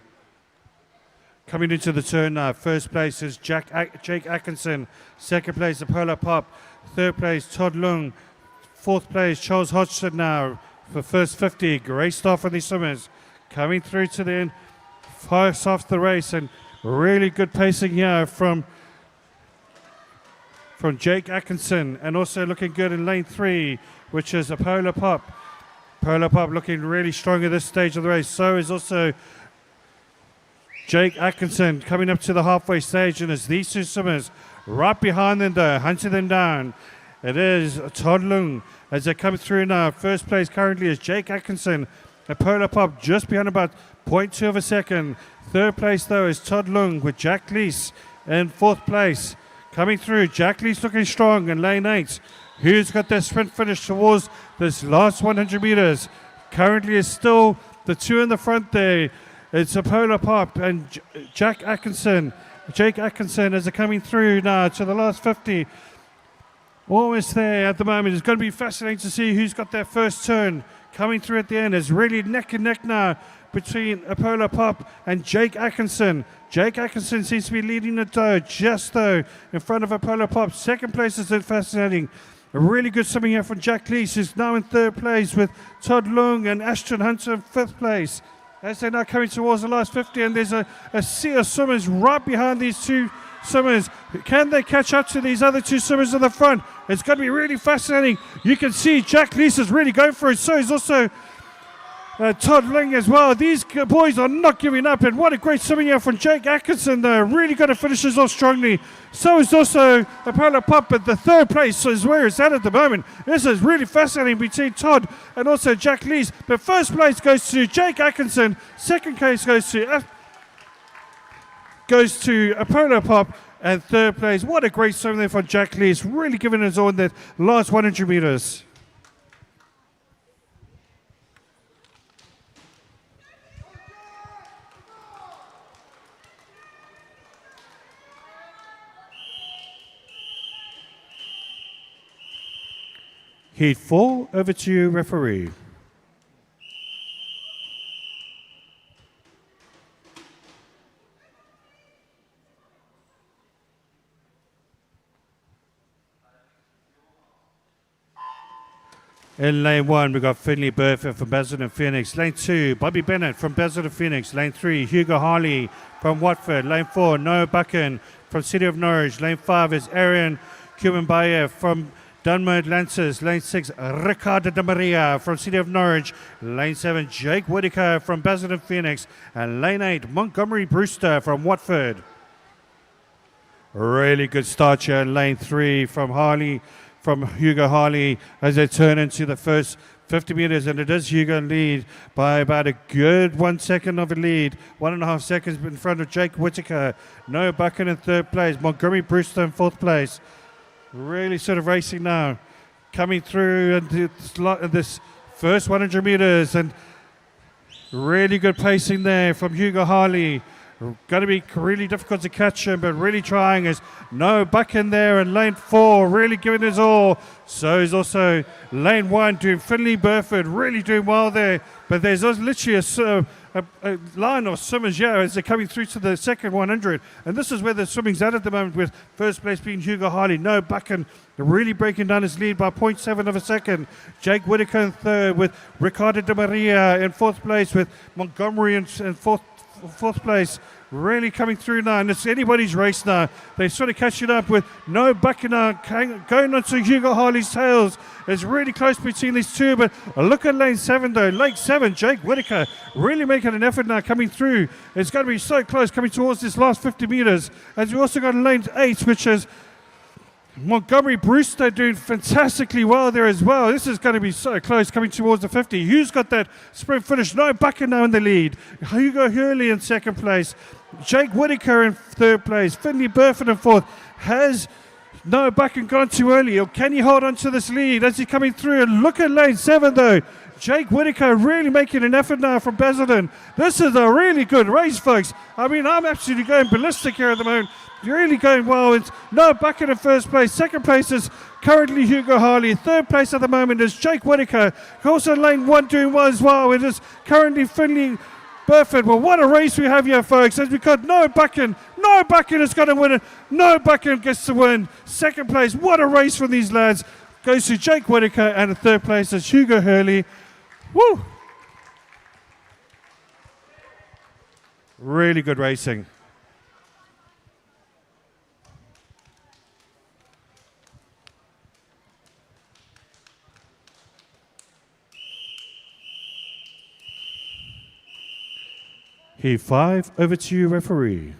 Coming into the turn now, first place is Jake Atkinson. Second place, Apollo Pop. Third place, Todd Lung. Fourth place, Charles Hodgson now for first 50. Great start for these swimmers. Coming through to the end, fast off the race, and really good pacing here from from Jake Atkinson, and also looking good in lane 3, which is a Polar Pop. Polar Pop looking really strong at this stage of the race. So is also Jake Atkinson coming up to the halfway stage, and it's these two swimmers right behind them though, hunting them down. It is Todd Lung as they come through now. First place currently is Jake Atkinson. A Polar Pop just behind about 0.2 of a second. Third place though is Todd Lung with Jack Lees in fourth place. Coming through, Jack Lees looking strong in lane 8. Who's got their sprint finish towards this last 100 meters? Currently is still the two in the front there. It's a Polar Pop and Jake Atkinson as they're coming through now to the last 50. Almost there at the moment. It's going to be fascinating to see who's got their first turn coming through at the end. It's really neck and neck now between a Polar Pop and Jake Atkinson. Jake Atkinson seems to be leading the though, just though in front of a Polar Pop. Second place is fascinating. A really good swimming here from Jack Lees, who's now in third place with Todd Lung and Ashton Hunter in fifth place. As they're now coming towards the last 50, and there's a sea of swimmers right behind these two swimmers. Can they catch up to these other two swimmers in the front? It's going to be really fascinating. You can see Jack Lees is really going for it. So is also Todd Ling as well. These boys are not giving up, and what a great swimming here from Jake Atkinson though. Really going to finish this off strongly. So is also a Polar Pop, but the third place is where it's at the moment. This is really fascinating between Todd and also Jack Lees. But first place goes to Jake Atkinson. Second place goes to a Polar Pop, and third place. What a great swim there for Jack Lees. Really giving his all in that last 100 meters. Heat 4, over to you, referee. In lane 1, we've got Finley Burford from Basildon Phoenix. Lane 2, Bobby Bennett from Basildon Phoenix. Lane 3, Hugo Harley from Watford. Lane 4, Noah Buchan from City of Norwich. Lane 5 is Arian Kumanbayev from Dunmore Lancers. Lane 6, Ricardo de Maria from City of Norwich. Lane 7, Jake Whitaker from Basildon Phoenix. And lane 8, Montgomery Brewster from Watford. Really good start here in lane 3 from Hugo Harley as they turn into the first 50 meters, and it is Hugo lead by about a good 1 second of a lead, 1.5 seconds in front of Jake Whitaker. Noah Buchan in third place, Montgomery Brewster in fourth place. Really sort of racing now, coming through into this first 100 meters, and really good pacing there from Hugo Harley. Going to be really difficult to catch him, but really trying is Noah Buchan there in lane 4, really giving his all. So is also lane 1 doing Finley Burford, really doing well there. But there's literally a line of swimmers here as they're coming through to the second 100. And this is where the swimming's at the moment, with first place being Hugo Harley. Noah Buchan really breaking down his lead by 0.7 of a second. Jake Whitaker in third, with Ricardo de Maria in fourth place, with Montgomery in fourth place, really coming through now, and it's anybody's race now. They're sort of catching up with Noah Buchan going on to Hugo Harley's tails. It's really close between these two, but look at lane 7 though. Lane 7, Jake Whitaker really making an effort now coming through. It's going to be so close coming towards this last 50 meters. As we also got lane 8, which is Montgomery Brewster doing fantastically well there as well. This is going to be so close coming towards the 50. Who's got that sprint finish? Noah Buchan now in the lead. Hugo Hurley in second place. Jake Whitaker in third place. Finley Burford in fourth. Has Noah Buchan gone too early, or can he hold on to this lead as he's coming through? And look at lane 7 though. Jake Whitaker really making an effort now from Basildon. This is a really good race, folks. I mean, I'm absolutely going ballistic here at the moment. Really going well. It's Noah Buchan in first place. Second place is currently Hugo Harley. Third place at the moment is Jake Whitaker. Also lane 1 doing well as well. It is currently Finley Burford. Well, what a race we have here, folks. As we got Noah Buchan. Noah Buchan is going to win it. Noah Buchan gets the win. Second place. What a race from these lads. Goes to Jake Whitaker, and in third place is Hugo Hurley. Woo! Really good racing. Heat 5, over to you, referee.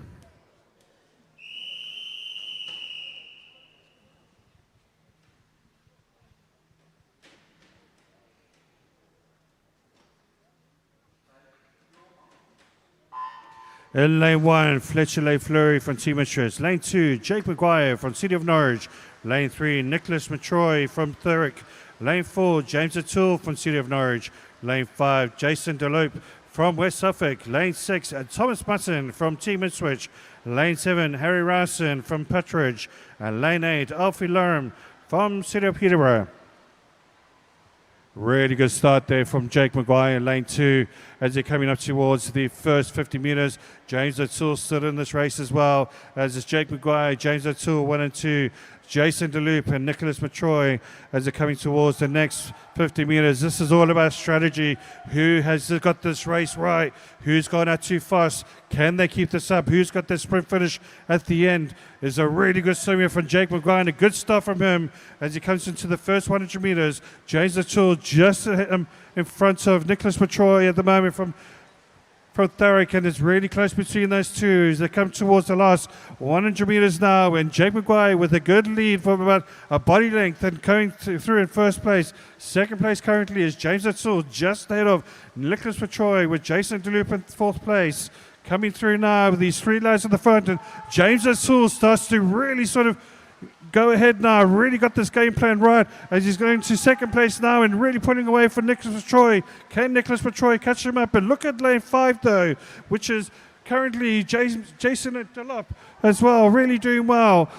In lane 1, Fletcher Lane Fleury from Team Interest. Lane 2, Jake Maguire from City of Norwich. Lane 3, Nicholas Matroy from Thurrock. Lane 4, James O'Toole from City of Norwich. Lane 5, Jason DeLope from West Suffolk. Lane 6, Thomas Button from Team Ipswich. Lane 7, Harry Rowson from Patridge. And Lane 8, Alfie Lurham from City of Peterborough. Really good start there from Jake Maguire in lane 2 as they're coming up towards the first 50 metres. James O'Toole stood in this race as well, as is Jake Maguire, James O'Toole 1 and 2, Jason DeLoop and Nicholas Matroy as they're coming towards the next 50 metres. This is all about strategy. Who has got this race right? Who's gone out too fast? Can they keep this up? Who's got the sprint finish at the end? Is a really good swimmer from Jake Maguire and a good start from him as he comes into the first 100 metres. James O'Toole just in front of Nicholas Matroy at the moment from Thurrock, and it's really close between those two as they come towards the last 100 metres now, and Jake Maguire with a good lead from about a body length and going through in first place. Second place currently is James O'Toole, just ahead of Nicholas Matroy, with Jason DeLoop in fourth place. Coming through now with these three lads at the front, and James O'Toole starts to really sort of go ahead now, really got this game plan right as he's going to second place now and really putting away for Nicholas Matroy. Can Nicholas Matroy catch him up? And look at lane 5 though, which is currently Jason DeLope as well, really doing well.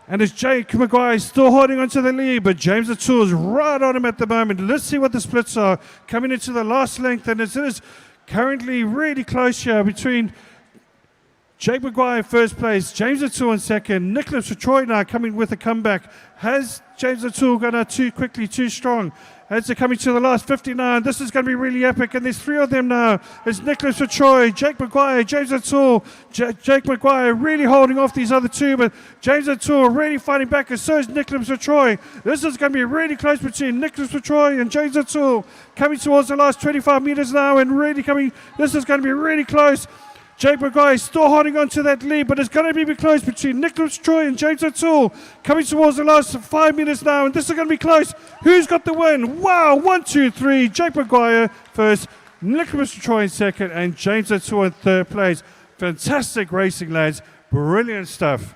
And it's Jake Maguire still holding onto the lead, but James O'Toole is right on him at the moment. Let's see what the splits are coming into the last length, and it is currently really close here between Jake Maguire in first place, James O'Toole in second, Nicholas Matroy now coming with a comeback. Has James O'Toole gone out too quickly, too strong? As they're coming to the last 59, this is going to be really epic, and there's three of them now. It's Nicholas Matroy, Jake Maguire, James O'Toole. Jake Maguire really holding off these other two, but James O'Toole really fighting back, and so is Nicholas Matroy. This is going to be really close between Nicholas Matroy and James O'Toole. Coming towards the last 25 metres now, and really coming, this is going to be really close. Jake Maguire is still holding on to that lead, but it's going to be close between Nicholas Troy and James O'Toole. Coming towards the last 5 minutes now, and this is going to be close. Who's got the win? Wow, 1, 2, 3. Jake Maguire first, Nicholas Troy in second, and James O'Toole in third place. Fantastic racing, lads. Brilliant stuff.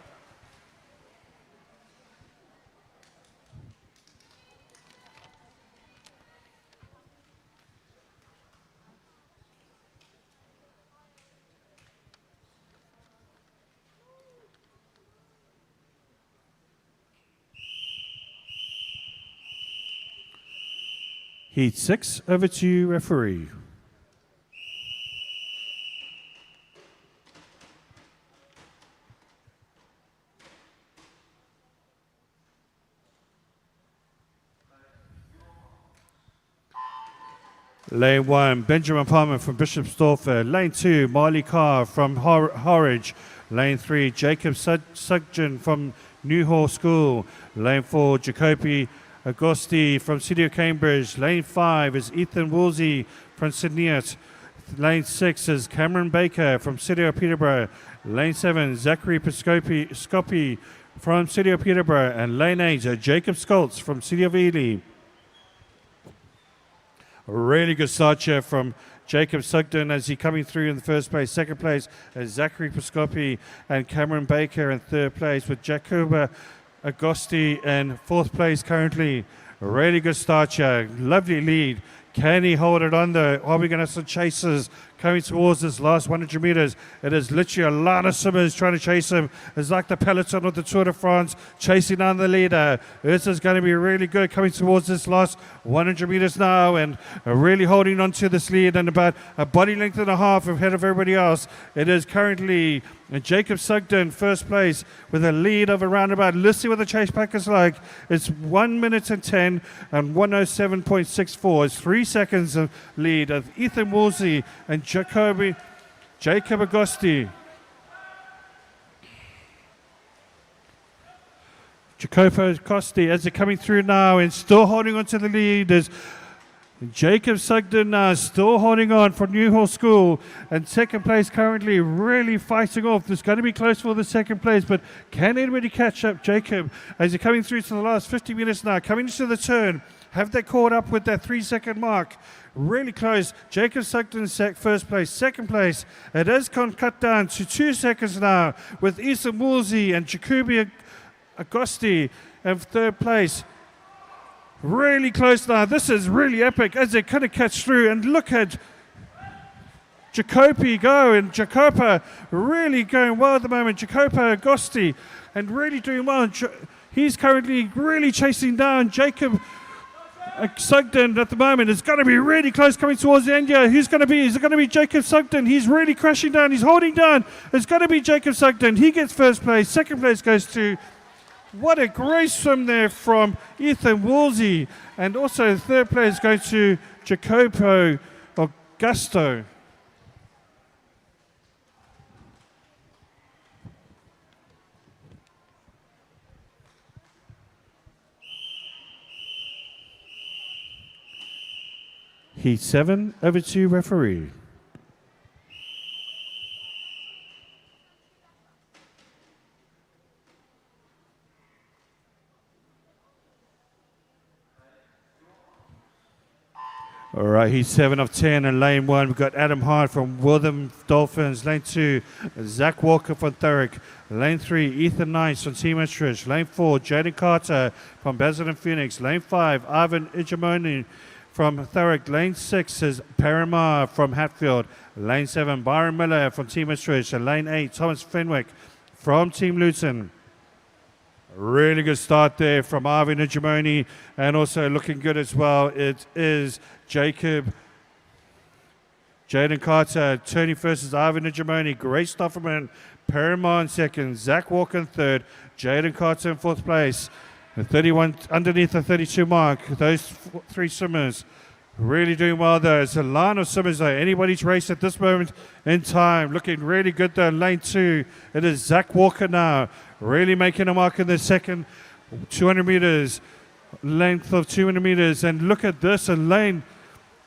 Heat 6, over to you, referee. Lane 1, Benjamin Palmer from Bishop Stortford. Lane 2, Marley Carr from Horridge. Lane 3, Jacob Sugden from Newhall School. Lane 4, Jacoby Agosti from City of Cambridge. Lane 5 is Ethan Woolsey from Sydneyat. Lane 6 is Cameron Baker from City of Peterborough. Lane 7, Zachary Piscopi from City of Peterborough. And Lane 8, Jacob Skoltz from City of Ely. A really good start here from Jacob Sugden as he coming through in the first place. Second place is Zachary Piscopi and Cameron Baker in third place, with Jacoba Agosti in fourth place currently. A really good start here. Lovely lead. Can he hold it on though? Are we going to have some chasers coming towards this last 100 metres? It is literally a lot of swimmers trying to chase him. It's like the peloton of the Tour de France chasing down the leader. This is going to be really good coming towards this last 100 metres now, and really holding on to this lead and about a body length and a half ahead of everybody else. It is currently Jacob Sugden first place with a lead of around about, let's see what the chase pack is like. It's 1 minute and 10 and 107.64. It's 3 seconds of lead of Ethan Woolsey and Jacob Agosti. Jacopo Costi as they're coming through now and still holding on to the lead is Jacob Sugden still holding on for Newhall School, and second place currently really fighting off. It's going to be close for the second place, but can anybody catch up Jacob as you're coming through to the last 50 minutes now, coming into the turn? Have they caught up with that 3-second mark? Really close. Jacob Sugden first place. Second place, it has cut down to 2 seconds now with Ethan Woolsey and Jacoby Agosti in third place. Really close now. This is really epic as they kind of catch through. And look at Jacoby go, and Jacopa really going well at the moment. Jacopa Agosti and really doing well. He's currently really chasing down Jacob Sugden at the moment. It's going to be really close coming towards the end here. Who's going to be? Is it going to be Jacob Sugden? He's really crashing down. He's holding down. It's going to be Jacob Sugden. He gets first place. Second place goes to... What a great swim there from Ethan Woolsey. And also third place goes to Jacopo Augusto. Heat 7, over to referee. All right, he's 7 of 10 in lane 1. We've got Adam Hart from Wortham Dolphins. Lane 2, Zach Walker from Thurrock. Lane 3, Ethan Nice from Team Ipswich. Lane 4, Jaden Carter from Basildon Phoenix. Lane 5, Ivan Ijamoni from Thurrock. Lane 6 is Paramar from Hatfield. Lane 7, Byron Miller from Team Ipswich. And lane 8, Thomas Fenwick from Team Luton. Really good start there from Ivan Ijamoni, and also looking good as well. It is Jaden Carter turning first is Ivan Ijamoni. Great start from him. Paramar in second, Zach Walker in third, Jaden Carter in fourth place. The 31 underneath the 32 mark. Those three swimmers really doing well there. It's a line of swimmers though. Anybody's race at this moment in time. Looking really good there. Lane 2, it is Zach Walker now. Really making a mark in the second 200 meters, length of 200 meters. And look at this in lane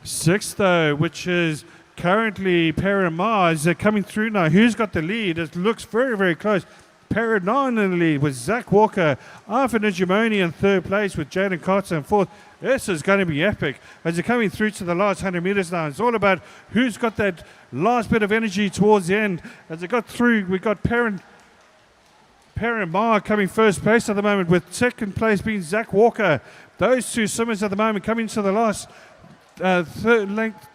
6 though, which is currently Paramar. As they're coming through now, who's got the lead? It looks very, very close. Paramar in the lead with Zach Walker. Ivan Ijamoni in third place with Jaden Carter in fourth. This is going to be epic as they're coming through to the last 100 meters now. It's all about who's got that last bit of energy towards the end. As they got through, we got Paramar coming first place at the moment, with second place being Zach Walker. Those two swimmers at the moment coming to the last third length,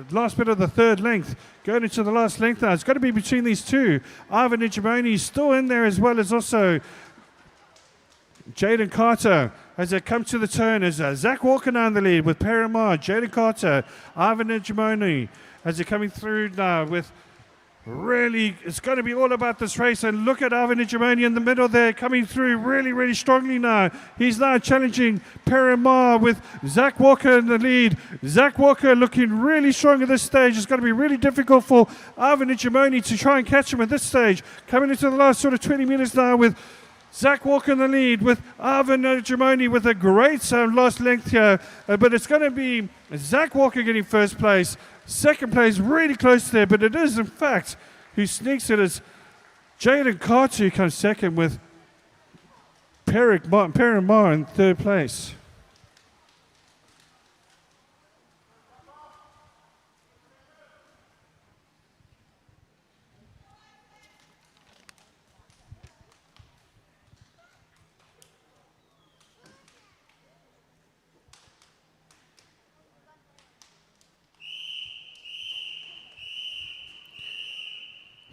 last bit of the third length, going into the last length now. It's got to be between these two. Ivan Ijamoni still in there, as well as also Jaden Carter. As they come to the turn, is Zach Walker now in the lead with Paramar, Jaden Carter, Ivan Ijamoni. As they're coming through now with... Really, it's going to be all about this race. And look at Ivan Ijamoni in the middle there, coming through really, really strongly now. He's now challenging Paramar with Zach Walker in the lead. Zach Walker looking really strong at this stage. It's going to be really difficult for Ivan Ijamoni to try and catch him at this stage. Coming into the last sort of 20 minutes now with Zach Walker in the lead, with Ivan Ijamoni with a great last length here. But it's going to be Zach Walker getting first place. Second place, really close there, but it is, in fact, who sneaks it as Jaden Carter, who comes second, with Paramar in third place.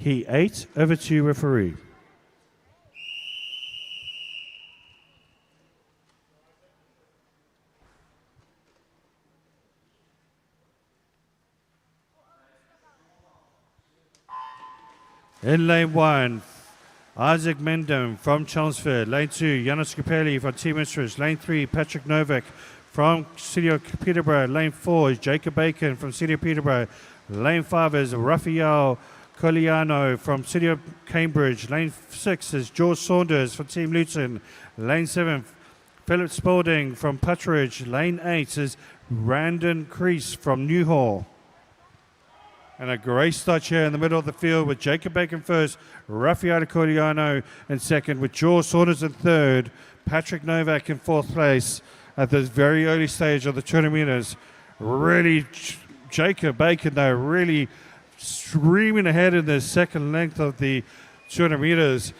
Heat 8, over to referee. In lane 1, Isaac Mendham from Chelmsford. Lane 2, Janos Capelli from Team Ipswich. Lane 3, Patrick Novak from City of Peterborough. Lane 4 is Jacob Bacon from City of Peterborough. Lane 5 is Rafael Coliano from City of Cambridge. Lane 6 is George Saunders from Team Luton. Lane 7, Philip Spalding from Putteridge. Lane 8 is Brandon Crease from Newhall. And a great start here in the middle of the field with Jacob Bacon first, Raffaele Corigliano in second, with George Saunders in third, Patrick Novak in fourth place at this very early stage of the 200 meters. Really, Jacob Bacon, though, really streaming ahead in the second length of the 200 meters.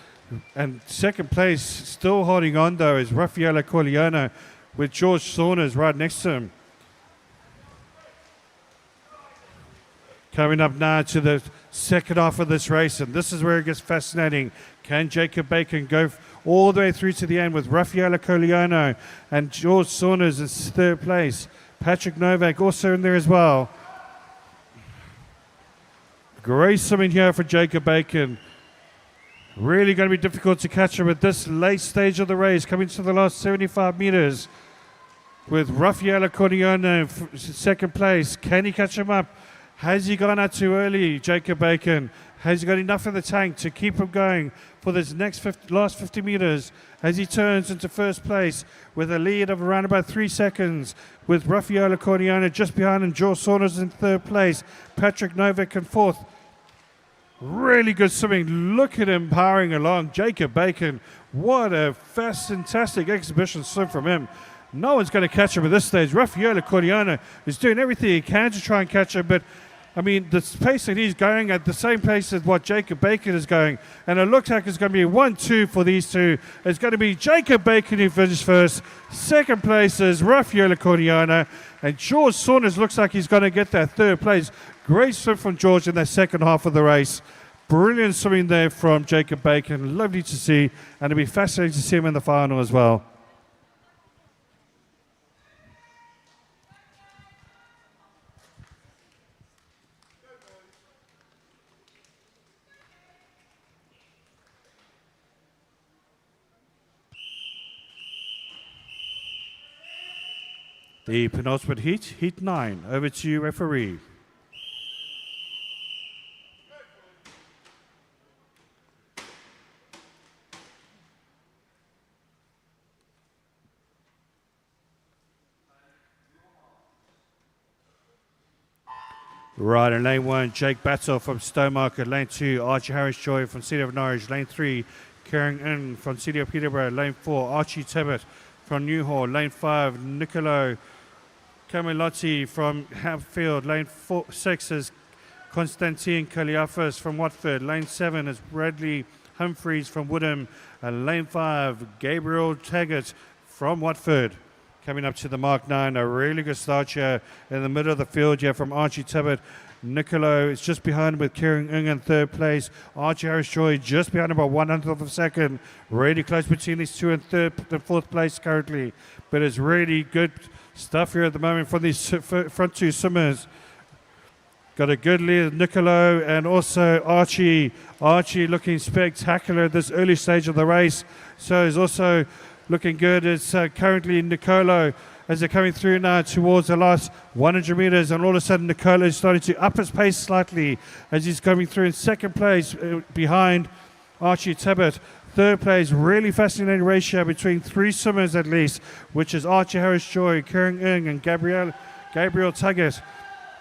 And second place, still holding on, though, is Raffaele Corigliano with George Saunders right next to him. Coming up now to the second half of this race, and this is where it gets fascinating. Can Jacob Bacon go all the way through to the end with Raffaele Corigliano and George Saunders in third place? Patrick Novak also in there as well. Great swimming here for Jacob Bacon. Really going to be difficult to catch him at this late stage of the race, coming to the last 75 meters with Raffaele Corigliano in second place. Can he catch him up? Has he gone out too early, Jacob Bacon? Has he got enough in the tank to keep him going for this next last 50 meters as he turns into first place with a lead of around about 3 seconds, with Raffaele Corigliano just behind him, George Saunders in third place, Patrick Novak in fourth. Really good swimming. Look at him powering along. Jacob Bacon, what a fantastic exhibition swim from him. No one's going to catch him at this stage. Raffaele Corigliano is doing everything he can to try and catch him, but I mean, the pace that he's going at the same pace as what Jacob Bacon is going, and it looks like it's going to be 1-2 for these two. It's going to be Jacob Bacon who finishes first. Second place is Raffaele Corigliano, and George Saunders looks like he's going to get that third place. Great swim from George in the second half of the race. Brilliant swimming there from Jacob Bacon. Lovely to see, and it'll be fascinating to see him in the final as well. The penultimate heat, Heat 9. Over to you, referee. Right, in lane 1, Jake Battle from Stonemarket. Lane 2, Archie Harris-Joy from City of Norwich. Lane 3, Kieran In from City of Peterborough. Lane 4, Archie Tibbett from Newhall. Lane 5, Nicolo Camilotti from Hatfield. Lane 6 is Konstantin Kaliafas from Watford. Lane 7 is Bradley Humphreys from Woodham. And lane 5, Gabriel Taggart from Watford. Coming up to the Mark 9, a really good start here in the middle of the field here from Archie Tibbett. Nicolo is just behind him with Kieran Ing in third place. Archie Harris-Joy just behind him by 1/100 of a second. Really close between these two in third and fourth place currently. But it's really good stuff here at the moment from these front two swimmers. Got a good lead, Nicolo and also Archie. Archie looking spectacular at this early stage of the race. So he's also looking good. It's currently Nicolo as they're coming through now towards the last 100 meters, and all of a sudden Nicolo is starting to up his pace slightly as he's coming through in second place behind Archie Tibbett. Third place, really fascinating ratio between three swimmers at least, which is Archie Harris-Joy, Kieran Ing and Gabriel Taggart.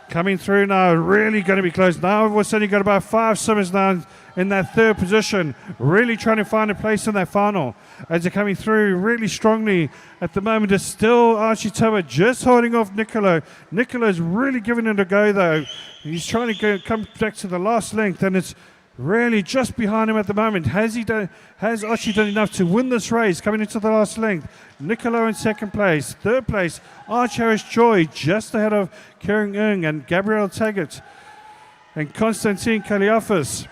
Coming through now, really going to be close. Now we've only got about 5 swimmers now in that third position, really trying to find a place in that final. As they're coming through really strongly at the moment, it's still Archie Tibbett just holding off Nicolo. Nicolo's really giving it a go though. He's trying to come back to the last length, and it's really just behind him at the moment. Has Archie done enough to win this race coming into the last length? Nicolo in second place. Third place, Archie Harris-Joy just ahead of Kieran Ing and Gabriel Taggart and Konstantin Kaliafas.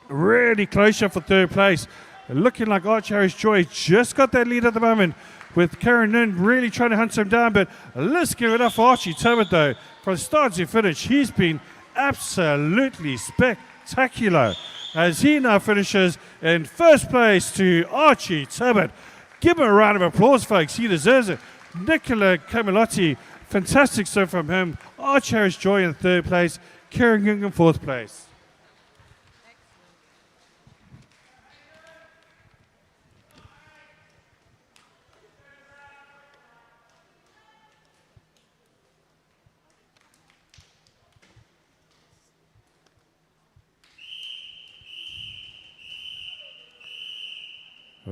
Really close here for third place. Looking like Archie Harris-Joy just got that lead at the moment, with Kieran Ing really trying to hunt him down. But let's give it up for Archie Tibbett though. From start to finish, he's been absolutely spectacular as he now finishes in first place to Archie Tibbett. Give him a round of applause, folks. He deserves it. Nicola Camilotti, fantastic stuff from him. Archie Harris-Joy in third place. Kieran Ing in fourth place.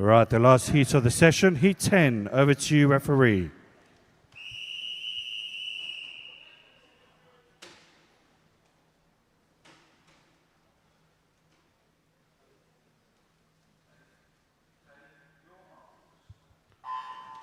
Right, the last heat of the session, heat 10. Over to you, referee.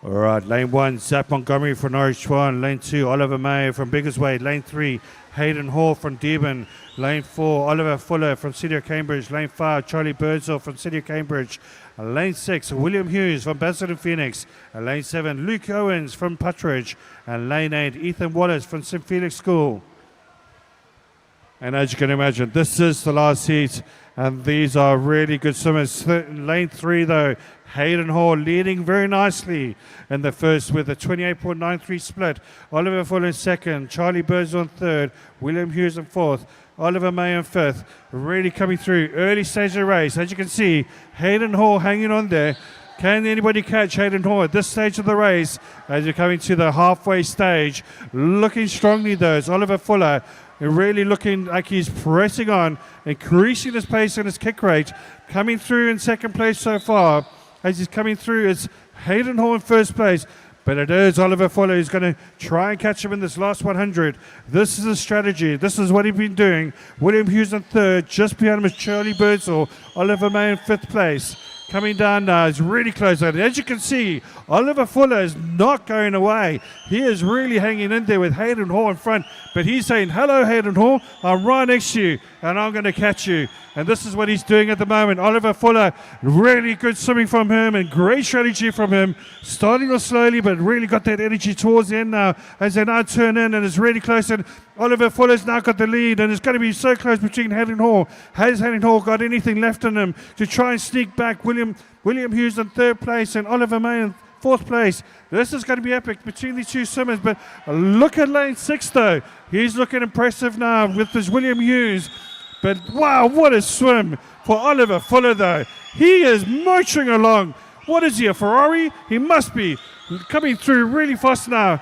All right, lane 1, Zach Montgomery from Norwich 1. Lane 2, Oliver May from Biggleswade. Lane 3, Hayden Hall from Devon. Lane 4, Oliver Fuller from City of Cambridge. Lane 5, Charlie Birdsall from City of Cambridge. Lane 6, William Hughes from Basildon Phoenix. Lane 7, Luke Owens from Puttridge. And Lane 8, Ethan Wallace from St. Felix School. And as you can imagine, this is the last heat, and these are really good swimmers. Lane 3, though, Hayden Hall leading very nicely in the first with a 28.93 split. Oliver Fuller in second, Charlie Birdsall in third, William Hughes in fourth, Oliver May in fifth. Really coming through early stage of the race. As you can see, Hayden Hall hanging on there. Can anybody catch Hayden Hall at this stage of the race as you're coming to the halfway stage? Looking strongly, though, is Oliver Fuller. Really looking like he's pressing on, increasing his pace and his kick rate. Coming through in second place so far. As he's coming through, it's Hayden Hall in first place. But it is Oliver Fuller who's going to try and catch him in this last 100. This is a strategy. This is what he's been doing. William Hughes in third. Just behind him is Charlie Birdsall. Oliver May in fifth place. Coming down now, it's really close. And as you can see, Oliver Fuller is not going away. He is really hanging in there with Hayden Hall in front. But he's saying, hello, Hayden Hall. I'm right next to you, and I'm going to catch you. And this is what he's doing at the moment. Oliver Fuller, really good swimming from him and great strategy from him. Starting off slowly, but really got that energy towards the end now as they now turn in, and it's really close. And Oliver Fuller's now got the lead, and it's going to be so close between Hayden Hall. Has Hayden Hall got anything left in him to try and sneak back? William Hughes in third place and Oliver May in fourth place. This is going to be epic between these two swimmers, but look at lane 6 though. He's looking impressive now with this William Hughes. But wow, what a swim for Oliver Fuller though. He is marching along. What is he, a Ferrari? He must be coming through really fast now.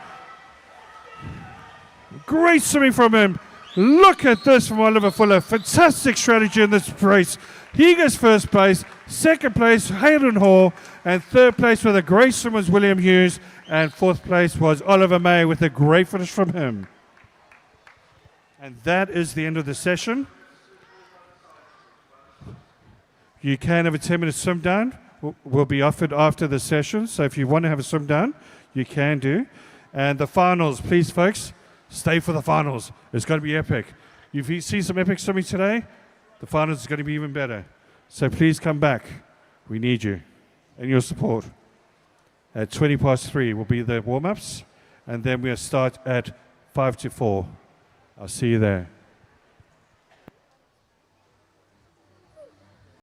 Great swimming from him. Look at this from Oliver Fuller. Fantastic strategy in this race. He gets first place, second place Hayden Hall, and third place with a great swim was William Hughes, and fourth place was Oliver May with a great finish from him. And that is the end of the session. You can have a 10-minute swim down. Will be offered after the session, so if you want to have a swim down, you can do. And the finals, please folks, stay for the finals. It's going to be epic. If you see some epic swimming today, the finals is going to be even better. So please come back. We need you and your support. At 3:20 will be the warm-ups, and then we'll start at 3:55. I'll see you there.